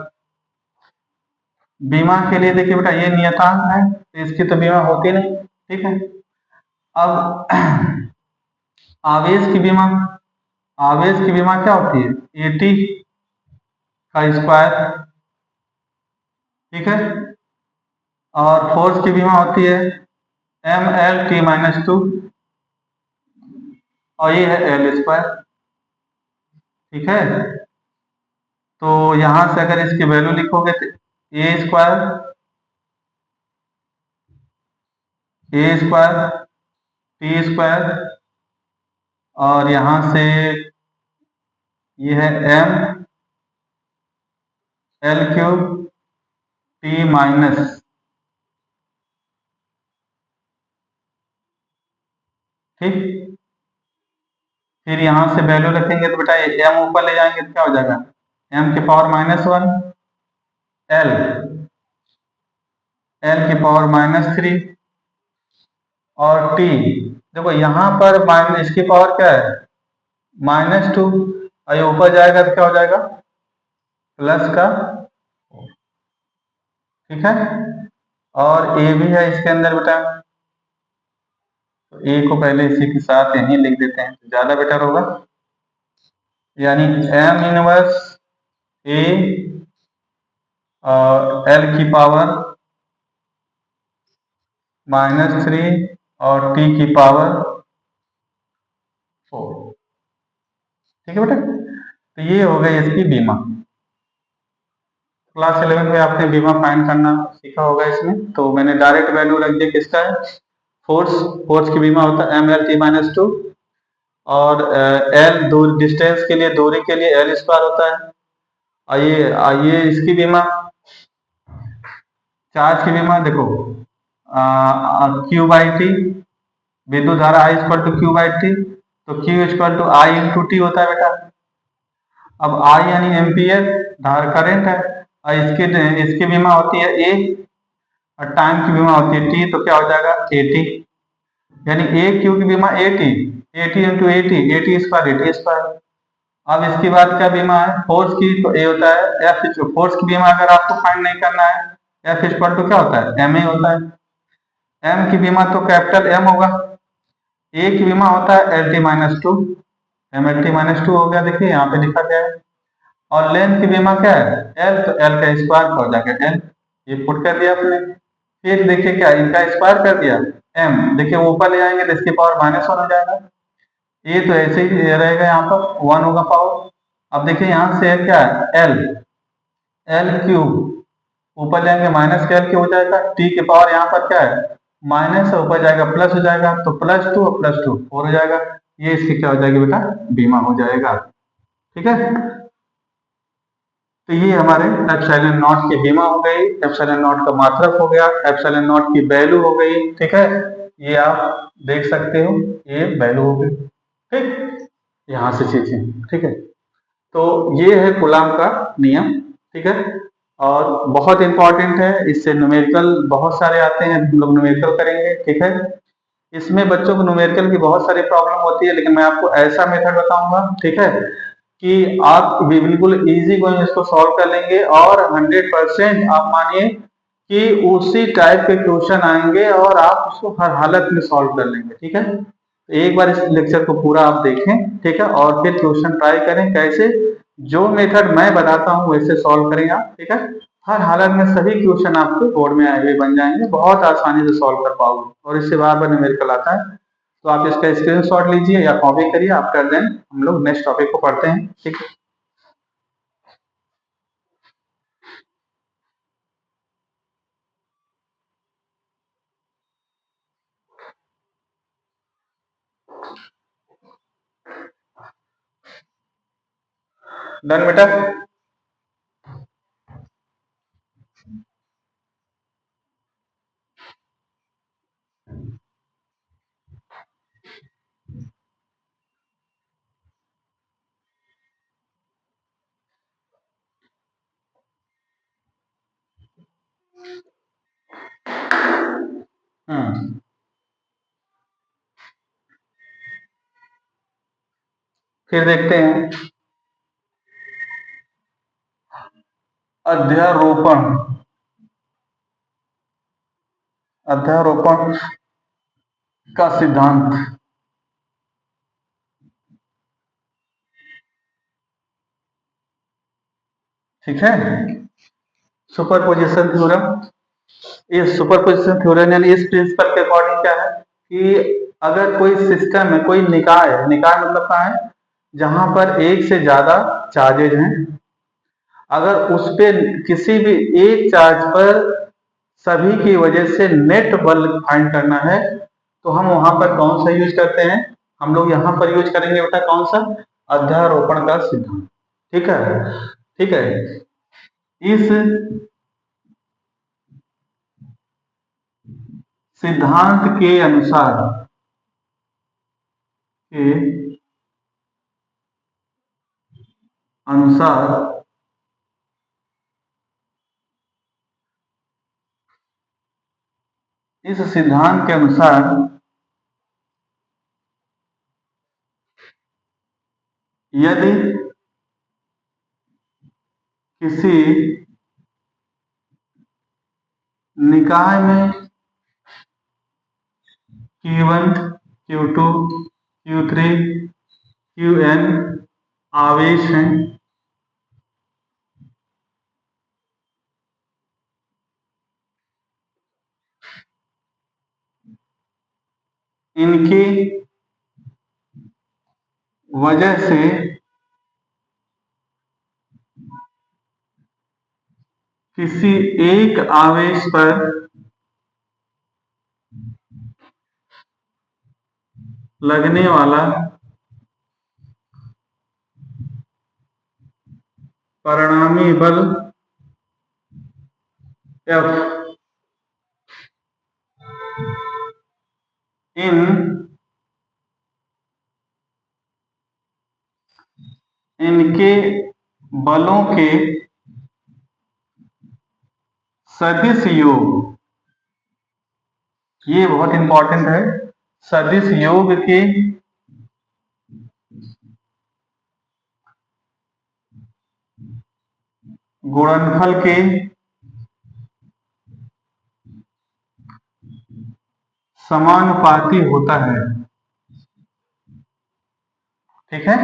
बीमा के लिए देखिए बेटा, ये नियतांक है तो इसकी तो बीमा होती नहीं। ठीक है, अब आवेश की बीमा, आवेश की बीमा क्या होती है, 80 का स्क्वायर। ठीक है, और फोर्स की बीमा होती है mL/T-2, और ये है एल स्क्वायर। ठीक है, तो यहां से अगर इसकी वैल्यू लिखोगे तो ए स्क्वायर टी स्क्वायर, और यहां से ये है mL³ T-। ठीक, फिर यहां से वैल्यू रखेंगे तो बेटा एम ऊपर ले जाएंगे तो क्या हो जाएगा, m की पावर -1, l की पावर -3, और t, देखो यहां पर इसकी पावर क्या है, -2, और ये ऊपर जाएगा तो क्या हो जाएगा, प्लस का, ठीक है। और ए भी है इसके अंदर बेटा, तो ए को पहले इसी के साथ यहीं लिख देते हैं तो ज्यादा बेटर होगा। यानी एम इनवर्स ए एल की पावर -3 और टी की पावर 4, ठीक है बेटा। तो ये हो गई इसकी बीमा। क्लास 11 में आपने बीमा फाइंड करना सीखा होगा इसमें, तो मैंने डायरेक्ट वैल्यू रख दिया किसका है, फोर्स। फोर्स की बीमा होता है mL/t-2, और एल दूर डिस्टेंस के लिए, दूरी के लिए एल स्क्वायर होता है। आइए इसकी बीमा, चार्ज की बीमा देखो, Q/T, विद्युत धारा I इक्वल टू Q/T, तो Q equal to I into T होता है बेटा। अब I यानी एम्पियर, धारा करंट है, और इसकी बीमा होती है A, और टाइम की बीमा होती है T, तो क्या हो जाएगा AT, यानी ए क्यू की बीमा eighty, eighty into eighty, eighty square, eighty square. अब इसकी बात क्या बीमा है, फोर्स की, तो ए होता है एफ, फोर्स की बीमा अगर आपको फाइंड नहीं करना है, एफ इक्वल टू क्या होता है एम ए होता है। एम की बीमा तो कैपिटल एम होगा। ए की बीमा होता है L T minus two, M L T minus two हो गया, देखिए यहाँ पे लिखा गया है। और लेंथ की बीमा क्या है एल, तो एल का स्क्वायर हो जाएगा एल, ये पुट कर दिया आपने। फिर देखिए क्या, इनका स्क्वायर कर दिया एम, देखिए वो ऊपर ले आएंगे तो इसकी पावर -1 हो जाएगा, ये तो ऐसे ही रहेगा, यहाँ पर 1 होगा पावर। अब देखिए यहाँ से क्या है एल, एल क्यूब, ऊपर जाएंगे माइनस का एल क्यूब हो जाएगा, टी के पावर यहाँ पर क्या है माइनस, ऊपर जाएगा प्लस हो जाएगा, तो +2 और +2 4 हो जाएगा। ये इसकी क्या हो जाएगी बेटा, बीमा हो जाएगा, ठीक है। तो ये हमारे एप्सिलॉन नॉट की बीमा हो गई, एप्सिलॉन नॉट का मात्रक हो गया, एप्सिलॉन नॉट की वैल्यू हो गई, ठीक है। ये आप देख सकते हो, ये वैल्यू हो गई, ठीक, यहाँ से चीजें, ठीक है। तो ये है कूलाम का नियम, ठीक है, और बहुत इंपॉर्टेंट है, इससे न्यूमेरिकल बहुत सारे आते हैं, हम लोग न्यूमेरिकल करेंगे, ठीक है। इसमें बच्चों को न्यूमेरिकल की बहुत सारी प्रॉब्लम होती है, लेकिन मैं आपको ऐसा मेथड बताऊंगा, ठीक है, कि आप भी बिल्कुल इजी गोइंग इसको सॉल्व कर लेंगे, और 100% आप मानिए कि उसी टाइप के क्वेश्चन आएंगे और आप उसको हर हालत में सॉल्व कर लेंगे, ठीक है। तो एक बार इस लेक्चर को पूरा आप देखें, ठीक है, और फिर क्वेश्चन ट्राई करें, कैसे जो मेथड मैं बताता हूँ वैसे सॉल्व करें आप, ठीक है। हर हालत में सभी क्वेश्चन आपके बोर्ड में आए हुए बन जाएंगे, बहुत आसानी से सॉल्व कर पाओगे, और इससे बार बार न्यूमेरिकल आता है। तो आप इसका स्क्रीनशॉट लीजिए या कॉपी करिए, आप कर दें, हम लोग नेक्स्ट टॉपिक को पढ़ते हैं, ठीक है। डन बेटा। हम्म, फिर देखते हैं अध्यारोपण, अध्यारोपण का सिद्धांत, ठीक है। सुपरपोजिशन थ्योरम, इस सुपरपोजिशन थ्योरम यानी इस प्रिंसिपल के अकॉर्डिंग क्या है कि अगर कोई सिस्टम है, कोई निकाय है, निकाय मतलब क्या है, जहां पर एक से ज्यादा चार्जेज हैं, अगर उस पे किसी भी एक चार्ज पर सभी की वजह से नेट बल फाइंड करना है, तो हम वहां पर कौन सा यूज करते हैं, हम लोग यहाँ पर यूज करेंगे बेटा कौन सा, अध्यारोपण का सिद्धांत, ठीक है, ठीक है। इस सिद्धांत के अनुसार, के अनुसार इस सिद्धांत के अनुसार यदि किसी निकाय में Q1 Q2 Q3 Qn आवेश हैं, इनकी वजह से किसी एक आवेश पर लगने वाला परिणामी बल F इनके बलों के सदिश योग, ये बहुत इंपॉर्टेंट है, सदिश योग के गुणनफल के समानुपाती होता है। ठीक है,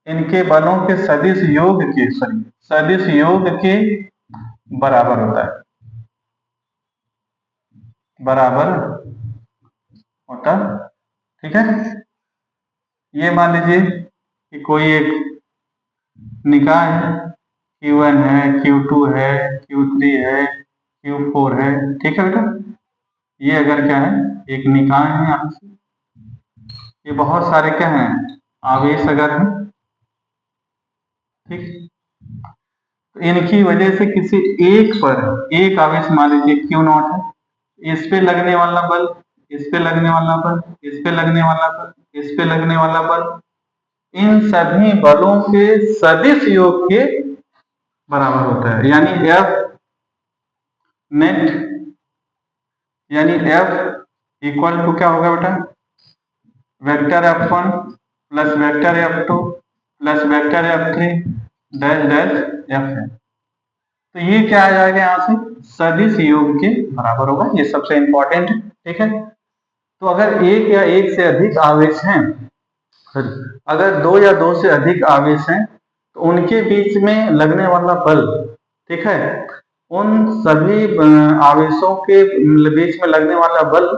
इनके बलों के सदिश योग के सदिश योग के बराबर होता है, बराबर होता। ठीक है, ये मान लीजिए कि कोई एक निकाय है, Q1 है, Q2 है, Q3 है, Q4 है। ठीक है बेटा, ये अगर क्या है, एक निकाय है, यहां से ये बहुत सारे क्या हैं, आवेश अगर हैं। ठीक, तो इनकी वजह से किसी एक पर एक आवेश मान लीजिए Q0 है, इस पे लगने वाला बल, इस पे लगने वाला बल, इस पे लगने वाला बल, इस पे लगने वाला बल, इन सभी बलों के सदिश योग के बराबर होता है। यानी F नेट, यानी F इक्वल टू क्या होगा बेटा, vector F1 plus vector F2 plus vector F3 dash dash Fn। तो ये क्या आ जाएगा, यहां से सदिश योग के बराबर होगा, ये सबसे इंपॉर्टेंट है। ठीक है, तो अगर एक या एक से अधिक आवेश हैं, अगर दो या दो से अधिक आवेश हैं, तो उनके बीच में लगने वाला बल, ठीक है, उन सभी आवेशों के बीच में लगने वाला बल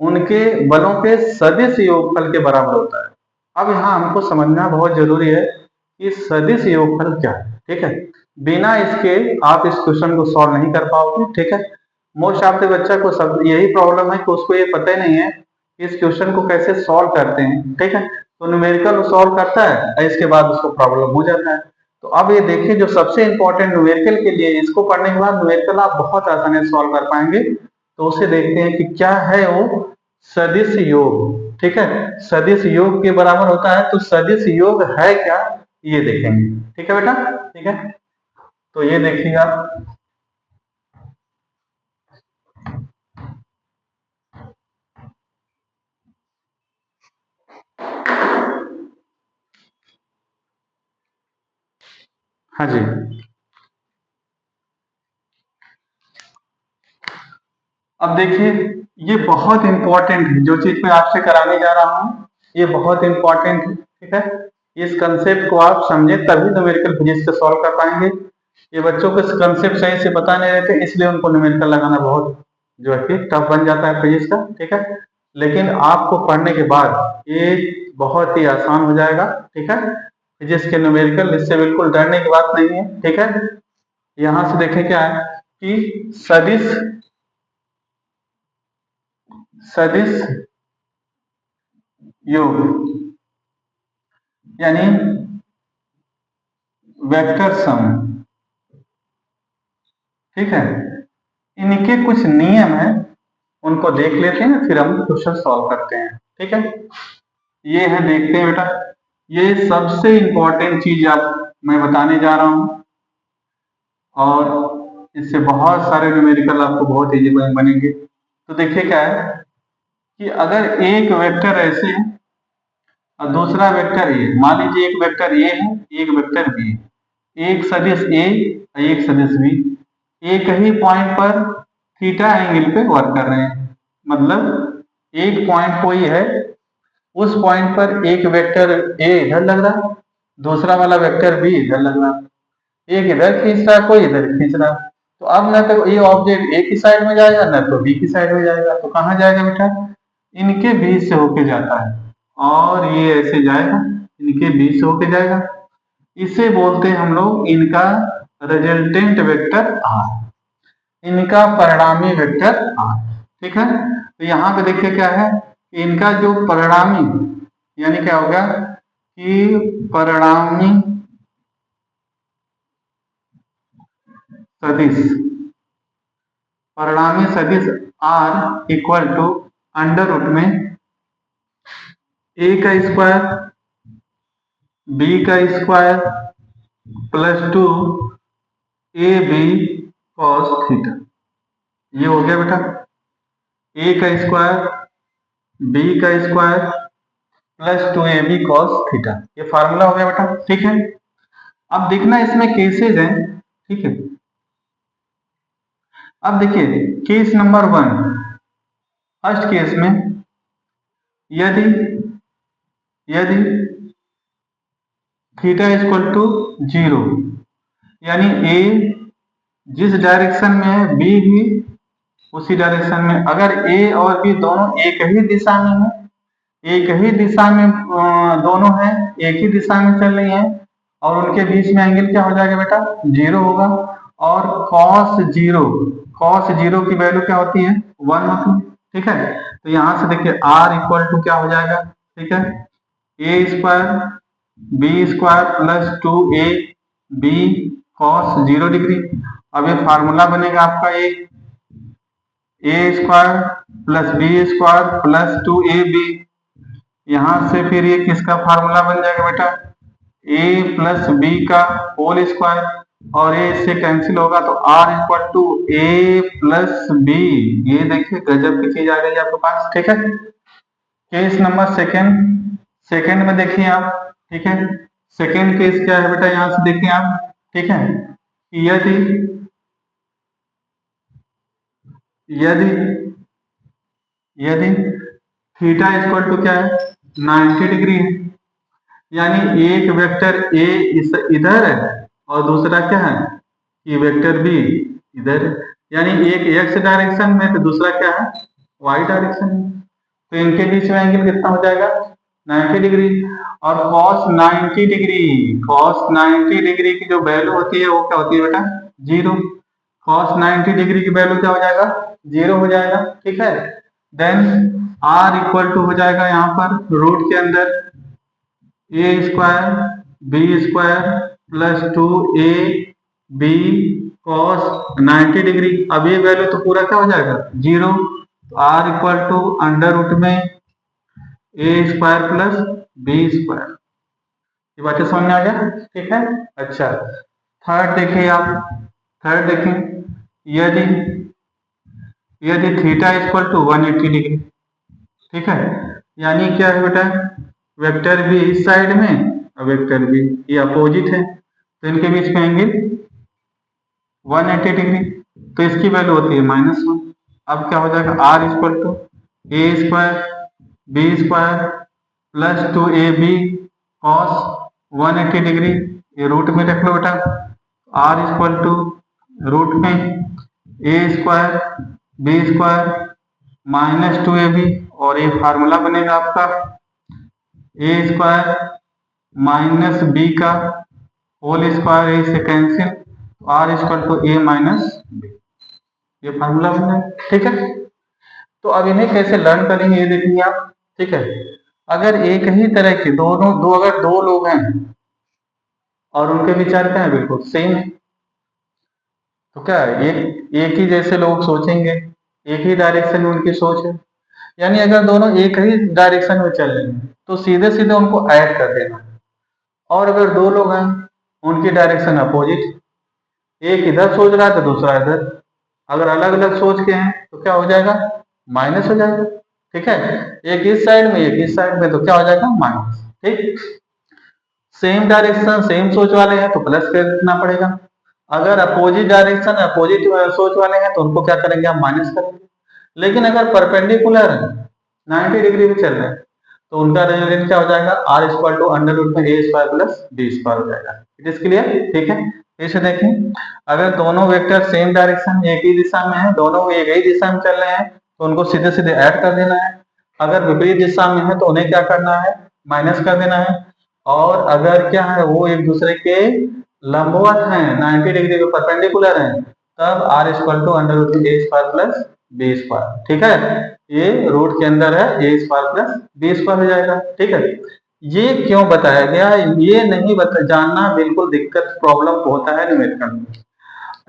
उनके बलों के सदिश योगफल के बराबर होता है। अब यहाँ हमको समझना बहुत जरूरी है कि सदिश योगफल क्या है। ठीक है, बिना इसके आप इस क्वेश्चन को सॉल्व नहीं कर पाओगे। ठीक है, मोस्ट ऑफ द बच्चा को सब यही प्रॉब्लम है कि उसको ये पता ही नहीं है कि इस क्वेश्चन को कैसे सॉल्व करते हैं। ठीक है, तो न्यूमेरिकल सॉल्व करता है, इसके बाद उसको प्रॉब्लम हो जाता है। तो अब ये देखिए, जो सबसे इंपॉर्टेंट न्यूमेरिकल के लिए, इसको पढ़ने के बाद न्यूमेरिकल आप बहुत आसानी से सॉल्व कर पाएंगे। तो उसे देखते हैं कि क्या है वो सदिश योग। ठीक है, सदिश योग के बराबर होता है, तो सदिश योग है क्या, ये देखेंगे। ठीक है बेटा, ठीक है, तो ये देखिएगा, हाँ जी, अब देखिए, ये बहुत इंपॉर्टेंट है, जो चीज मैं आपसे कराने जा रहा हूँ ये बहुत इंपॉर्टेंट है। ठीक है, इस कंसेप्ट को आप समझे तभी न्यूमेरिकल फिजिक्स को सॉल्व कर पाएंगे। ये बच्चों को इस कंसेप्ट सही से पता नहीं रहते, इसलिए उनको न्यूमेरिकल लगाना बहुत जो है कि टफ बन जाता है फिजिक्स का। ठीक है, लेकिन आपको पढ़ने के बाद ये बहुत ही आसान हो जाएगा। ठीक है, फिजिक्स के न्यूमेरिकल, इससे बिल्कुल डरने की बात नहीं है। ठीक है, यहां से देखें क्या है कि सदिश सदिश योग यानी वेक्टर सम, ठीक है, इनके कुछ नियम हैं, उनको देख लेते हैं, फिर हम क्वेश्चन सॉल्व करते हैं। ठीक है, ये है, देखते हैं बेटा, ये सबसे इंपॉर्टेंट चीज आप मैं बताने जा रहा हूं, और इससे बहुत सारे न्यूमेरिकल आपको बहुत इजी बनेंगे। तो देखिए क्या है, कि अगर एक वेक्टर ऐसे है और दूसरा वेक्टर ए, मान लीजिए एक वेक्टर ए है, एक वेक्टर बी, एक सदिश ए और एक सदिश बी एक ही पॉइंट पर थीटा एंगल पे वर्क कर रहे हैं। मतलब एक पॉइंट कोई है, उस पॉइंट पर एक वेक्टर ए इधर लग रहा, दूसरा वाला वेक्टर बी इधर लग रहा, एक इधर खींच रहा, कोई इधर खींच रहा। तो अब न तो ये ऑब्जेक्ट ए की साइड में जाएगा, न तो बी की साइड में जाएगा। तो कहाँ जाएगा बेटा? इनके बीच से होके जाता है, और ये ऐसे जाएगा, इनके बीच से होके जाएगा। इसे बोलते हैं हम लोग इनका रिजल्टेंट वेक्टर आर, इनका परिणामी वेक्टर आर। ठीक है, तो यहाँ पे देखिए क्या है, इनका जो परिणामी, यानी क्या होगा कि परिणामी सदिश, परिणामी सदिश R equal to under root में ए का स्क्वायर बी का square plus 2 A B cos theta. ये हो गया बेटा ए का स्क्वायर बी का square plus 2 A B cos theta, ये फार्मूला हो गया बेटा। ठीक है, अब देखना इसमें केसेज हैं। ठीक है, अब देखिए केस नंबर 1, फर्स्ट केस में यदि यदि थीटा इक्वल टू 0, यानी ए जिस डायरेक्शन में है बी भी उसी डायरेक्शन में, अगर ए और बी दोनों एक ही दिशा में है, एक ही दिशा में दोनों हैं, एक ही दिशा में चल रही हैं, और उनके बीच में एंगल क्या हो जाएगा बेटा? 0 होगा। और cos 0 की वैल्यू क्या होती है? 1 होती है। ठीक है, तो यहां से देखिए r इक्वल टू क्या हो जाएगा? ठीक है, A square B square plus 2 A B cos 0 degree. अब ये फार्मूला बनेगा आपका A square plus B square plus 2 A B. यहां से फिर ये किसका फार्मूला बन जाएगा बेटा? ए प्लस बी का होल स्क्वायर, और ये इससे कैंसिल होगा तो r equal to A plus B. ये देखिए गजब की चीज आ गई आपके पास। ठीक है, केस नंबर सेकंड में देखिए आप। ठीक है, सेकंड केस क्या है बेटा? यहां से देखिए आप। ठीक है, यदि यदि यदि थीटा इक्वल टू क्या है? 90 डिग्री है, यानी एक वेक्टर ए इधर है और दूसरा क्या है कि वेक्टर बी इधर है, यानी एक एक्स डायरेक्शन में तो दूसरा क्या है? वाई डायरेक्शन में। तो इनके बीच में एंगल कितना हो जाएगा? 90 डिग्री। और cos 90 डिग्री की जो वैल्यू होती है वो क्या होती है बेटा? 0। cos 90 डिग्री की वैल्यू क्या हो जाएगा? 0 हो जाएगा। ठीक है, देन r इक्वल टू हो जाएगा यहाँ पर रूट के अंदर A square B square plus 2 A B cos 90 degree. अब ये वैल्यू तो पूरा क्या हो जाएगा? 0। तो r equal to under root में A square plus B square. ये बातें समझ में आ गया? ठीक है, अच्छा थर्ड देखिए आप। थर्ड देखें, यदि यदि थीटा इक्वल टू 180 डिग्री। ठीक है, यानी क्या है बेटा? वेक्टर भी इस साइड में और वेक्टर भी ये अपोजिट है, तो इनके बीच में एंगल 180 डिग्री। तो इसकी वैल्यू होती है -1। अब क्या हो जाएगा? r equal to A square B square plus 2 A B cos 180 degree. ये रूट में रख लो बेटा, r इक्वल टू रूट में A square B square minus 2 A B, और ये फार्मूला बनेगा आपका ए स्क्वायर माइनस बी का होल स्क्वायर, ए से कैंसिल, तो r equal to A minus B. ये फार्मूला बन जाए। ठीक है, तो अब इन्हें कैसे लर्न करेंगे ये देखेंगे आप। ठीक है, अगर एक ही तरह के अगर दो लोग हैं और उनके विचार क्या है? बिल्कुल सेम है, तो क्या है? एक ही जैसे लोग सोचेंगे, एक ही डायरेक्शन में उनकी सोच है, यानी अगर दोनों एक ही डायरेक्शन में चल रहे हैं तो सीधे सीधे उनको ऐड कर देना। और अगर दो लोग हैं उनकी डायरेक्शन अपोजिट, एक इधर सोच रहा है तो दूसरा इधर, अगर अलग अलग सोच के हैं तो क्या हो जाएगा? माइनस हो जाएगा। ठीक है, एक इस साइड में एक इस साइड में, तो क्या हो जाएगा माइनस। ठीक, सेम डायरेक्शन सेम सोच वाले हैं तो प्लस करना पड़ेगा, अगर अपोजिट डायरेक्शन अपोजिट सोच वाले हैं तो उनको क्या करेंगे आप माइनस करेंगे। लेकिन अगर परपेंडिकुलर 90 डिग्री पे चल रहे हैं तो उनका रिजल्टेंट क्या हो जाएगा, R equal to under root में A square plus B square हो जाएगा। It is clear. ठीक है, फिर से देखें, अगर दोनों वेक्टर सेम डायरेक्शन एक ही दिशा में है, दोनों एक ही दिशा में चल रहे हैं तो उनको सीधे सीधे ऐड कर देना है, अगर विपरीत दिशा में है तो उन्हें क्या करना है, माइनस कर देना है, और अगर क्या है वो एक दूसरे के लंबवत हैं 90 डिग्री के परपेंडिकुलर हैं तब R equal to under root A square plus B square. ठीक है, ये रूट के अंदर है A square plus B square हो जाएगा। ठीक है, ये क्यों बताया गया, ये नहीं जानना बिल्कुल दिक्कत प्रॉब्लम होता है न्यूमेरिकल में,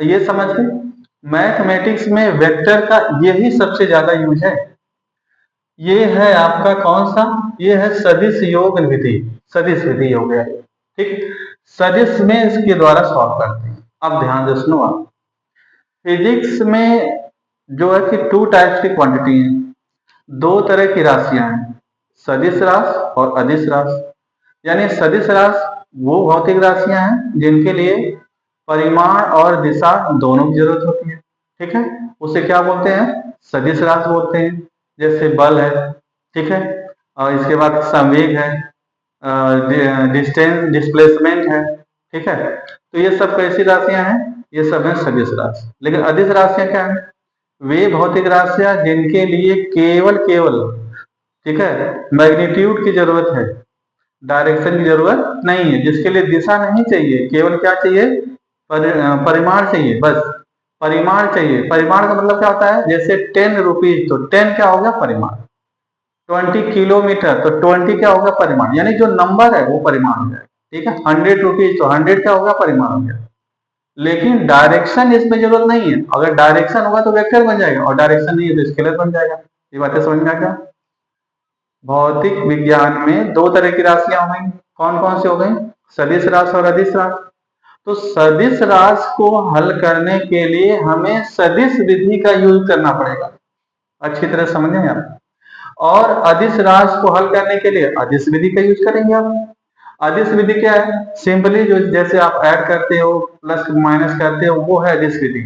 ये समझ के मैथमेटिक्स में वेक्टर का यही सबसे ज्यादा यूज है। ये है आपका कौन सा, ये है सदिश योग विधि, सदिश विधि हो गया। ठीक, सदिश में इसके द्वारा सॉल्व करते हैं। अब ध्यान से सुनो आप, फिजिक्स में जो है कि टू टाइप्स की क्वांटिटी है, दो तरह की राशियां हैं, सदिश राशि और अदिश राशि। यानी सदिश राशि वो भौतिक राशियां हैं जिनके लिए परिमाण और दिशा दोनों की जरूरत होती है। ठीक है, उसे क्या बोलते हैं, सदिश राशि बोलते हैं। जैसे बल है, ठीक है, और इसके बाद संवेग है, डिस्टेंस डिस्प्लेसमेंट है। ठीक है, तो ये सब कैसी राशियां हैं, ये सब है सदिश राशि। लेकिन अदिश राशियां क्या है, वे भौतिक राशियां जिनके लिए केवल केवल, ठीक है, मैग्नीट्यूड की जरूरत है, डायरेक्शन की जरूरत नहीं है, जिसके लिए दिशा नहीं चाहिए, केवल क्या चाहिए, परिमाण चाहिए, बस परिमाण चाहिए। परिमाण का मतलब क्या होता है, जैसे 10 रुपीज तो 10 क्या होगा परिमाण, 20 किलोमीटर तो 20 क्या होगा परिमाण, यानी जो नंबर है वो परिमाण हो जाएगा। ठीक है, 100 रुपीज तो 100 क्या होगा परिमाण हो जाएगा। लेकिन डायरेक्शन इसमें जरूरत नहीं है, अगर डायरेक्शन होगा तो वेक्टर बन जाएगा, और डायरेक्शन नहीं है तो स्केलर बन जाएगा। ये बातें समझ में आ गया। भौतिक विज्ञान में दो तरह की राशियां हो गई, कौन कौन सी हो गई, सदिश राशि और अदिश राशि। तो सदिश राशि को हल करने के लिए हमें सदिश विधि का यूज करना पड़ेगा, अच्छी तरह समझें आप। और अदिश राशि को हल करने के लिए अदिश विधि का यूज करेंगे आप। अदिश विधि क्या है, सिंपली जो जैसे आप ऐड करते हो प्लस माइनस करते हो वो है अदिश विधि।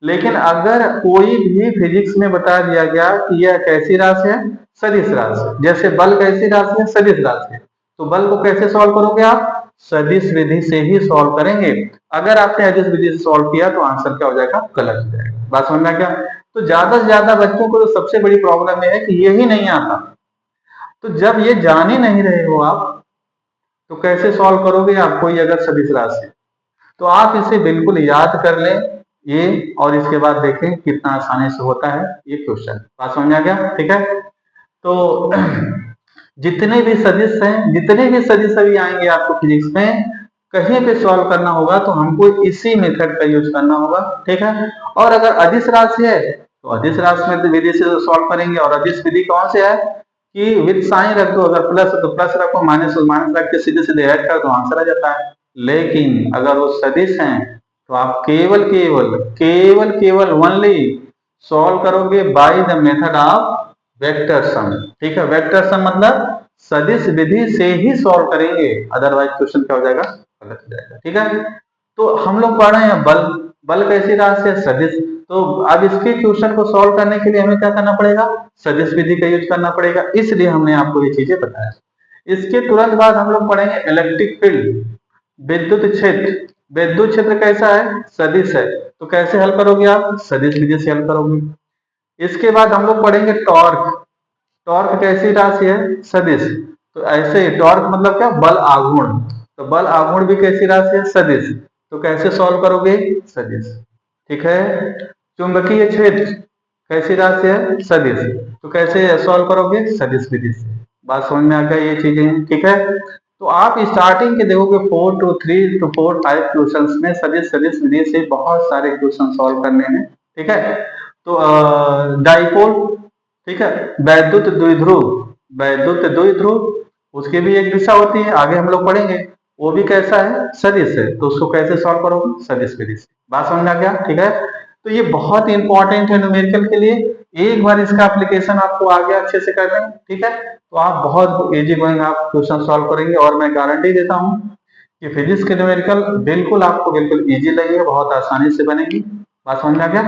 लेकिन अगर कोई भी फिजिक्स में बता दिया गया कि यह कैसी राशि है, सदिश राशि, जैसे बल कैसी राशि है, सदिश राशि है, तो बल को कैसे सॉल्व करोगे आप, सदिश विधि से ही सॉल्व करेंगे। अगर आपने अदिश विधि से सॉल्व किया तो आंसर क्या हो जाएगा, गलत हो जाएगा। बात समझ में आ गया। तो ज्यादा से ज्यादा बच्चों को तो सबसे बड़ी प्रॉब्लम है कि यही नहीं आता, तो जब ये जान ही नहीं रहे हो आप तो कैसे सॉल्व करोगे आप कोई अगर सदिश राशि। तो आप इसे बिल्कुल याद कर लें ये, और इसके बाद देखें कितना आसानी से होता है ये क्वेश्चन। बात समझ आ गया। ठीक है, तो जितने भी सदिश हैं, जितने भी सदिश अभी आएंगे आपको फिजिक्स में, कहीं पे सॉल्व करना होगा तो हमको इसी मेथड का यूज करना होगा। ठीक है, और अगर अदिश राशि है तो अदिश राशि में विधि से सॉल्व करेंगे, और अदिश विधि कौन से है कि विद साइन रख दो, अगर प्लस है तो प्लस रखो, माइनस माइनस रख के सीधे सीधे ऐड कर दो, आंसर आ जाता है। लेकिन अगर वो सदिश हैं तो आप केवल केवल केवल केवल ओनली सॉल्व करोगे by the method of vector sum. ठीक है, वेक्टर सम मतलब सदिश विधि से ही सॉल्व करेंगे, अदरवाइज क्वेश्चन क्या हो जाएगा, गलत हो जाएगा। ठीक है, तो हम लोग पढ़ रहे हैं बल, बल कैसी राशि है, सदिश। तो अब इसके क्वेश्चन को सॉल्व करने के लिए हमें क्या करना पड़ेगा, सदिश विधि का यूज करना पड़ेगा, इसलिए हमने आपको ये चीजें बताया। इसके तुरंत बाद हम लोग पढ़ेंगे इलेक्ट्रिक फील्ड, विद्युत क्षेत्र। विद्युत क्षेत्र कैसा है, सदिश है, तो कैसे हल करोगे आप, सदिश विधि से हल करोगे। इसके बाद हम लोग पढ़ेंगे टॉर्क, टॉर्क कैसी राशि है, सदिश, तो ऐसे टॉर्क मतलब क्या, बल आघूर्ण, तो बल आघूर्ण भी कैसी राशि है, सदिश, तो कैसे सॉल्व करोगे, सदिश। ठीक है, चुंबकीय क्षेत्र कैसी राशि है, सदिश, तो कैसे सॉल्व करोगे, सदिश विधि से। बात समझ में आ गया ये चीजें। ठीक है, तो आप स्टार्टिंग के देखोगे 4 to 3 to 4 5 क्वेश्चंस में सदिश सदिश विधि से बहुत सारे क्वेश्चन सॉल्व करने हैं। ठीक है, तो डाइपोल, ठीक है, वैद्युत द्विध्रुव, वैद्युत द्विध्रुव उसकी भी एक दिशा होती है, आगे हम लोग पढ़ेंगे, वो भी कैसा है, सदिश है, तो उसको कैसे सॉल्व करोगे, सदिश विधि से। बात समझ में आ गया। ठीक है, तो ये बहुत इंपॉर्टेंट है न्यूमेरिकल के लिए। एक बार इसका एप्लीकेशन आपको आ गया अच्छे से कर लें, ठीक है, तो आप बहुत इजी गोइंग आप क्वेश्चन सॉल्व करेंगे। और मैं गारंटी देता हूं कि फिजिक्स के न्यूमेरिकल बिल्कुल आपको बिल्कुल इजी लगेगा, बहुत आसानी से बनेगी। बात समझ में आ गया?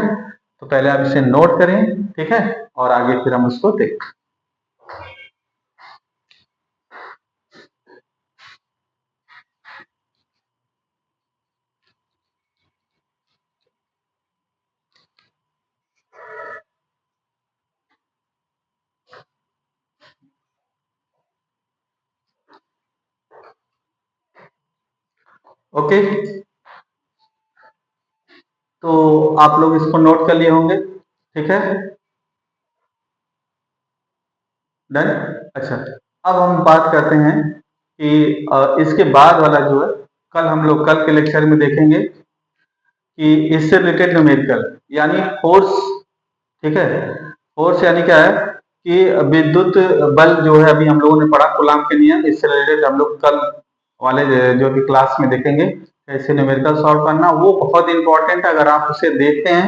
तो पहले आप इसे नोट करें, ठीक है, और आगे फिर हम उसको देखें। ओके, तो आप लोग इसको नोट कर लिए होंगे, ठीक है, डन। अच्छा, अब हम बात करते हैं कि इसके बाद वाला जो है, कल हम लोग कल के लेक्चर में देखेंगे कि इससे रिलेटेड न्यूमेरिकल यानी फोर्स, ठीक है, फोर्स यानी क्या है कि विद्युत बल जो है, अभी हम लोगों ने पढ़ा कूलाम के नियम, इससे रिलेटेड हम लोग कल वाले जो भी क्लास में देखेंगे कैसे न्यूमेरिकल सॉल्व करना। वो बहुत इंपॉर्टेंट है, अगर आप उसे देखते हैं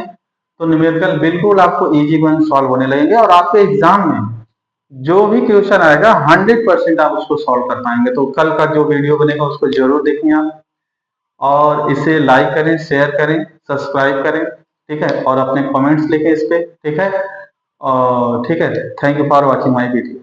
तो न्यूमेरिकल बिल्कुल आपको इजी गोइंग सॉल्व होने लगेंगे और आपके एग्जाम में जो भी क्वेश्चन आएगा 100% आप उसको सॉल्व कर पाएंगे। तो कल का जो वीडियो बनेगा उसको जरूर देखें आप, और इसे लाइक करें, शेयर करें, सब्सक्राइब करें, ठीक है, और अपने कमेंट्स लिखें इस पे, ठीक है, और ठीक है, thank you for watching my video.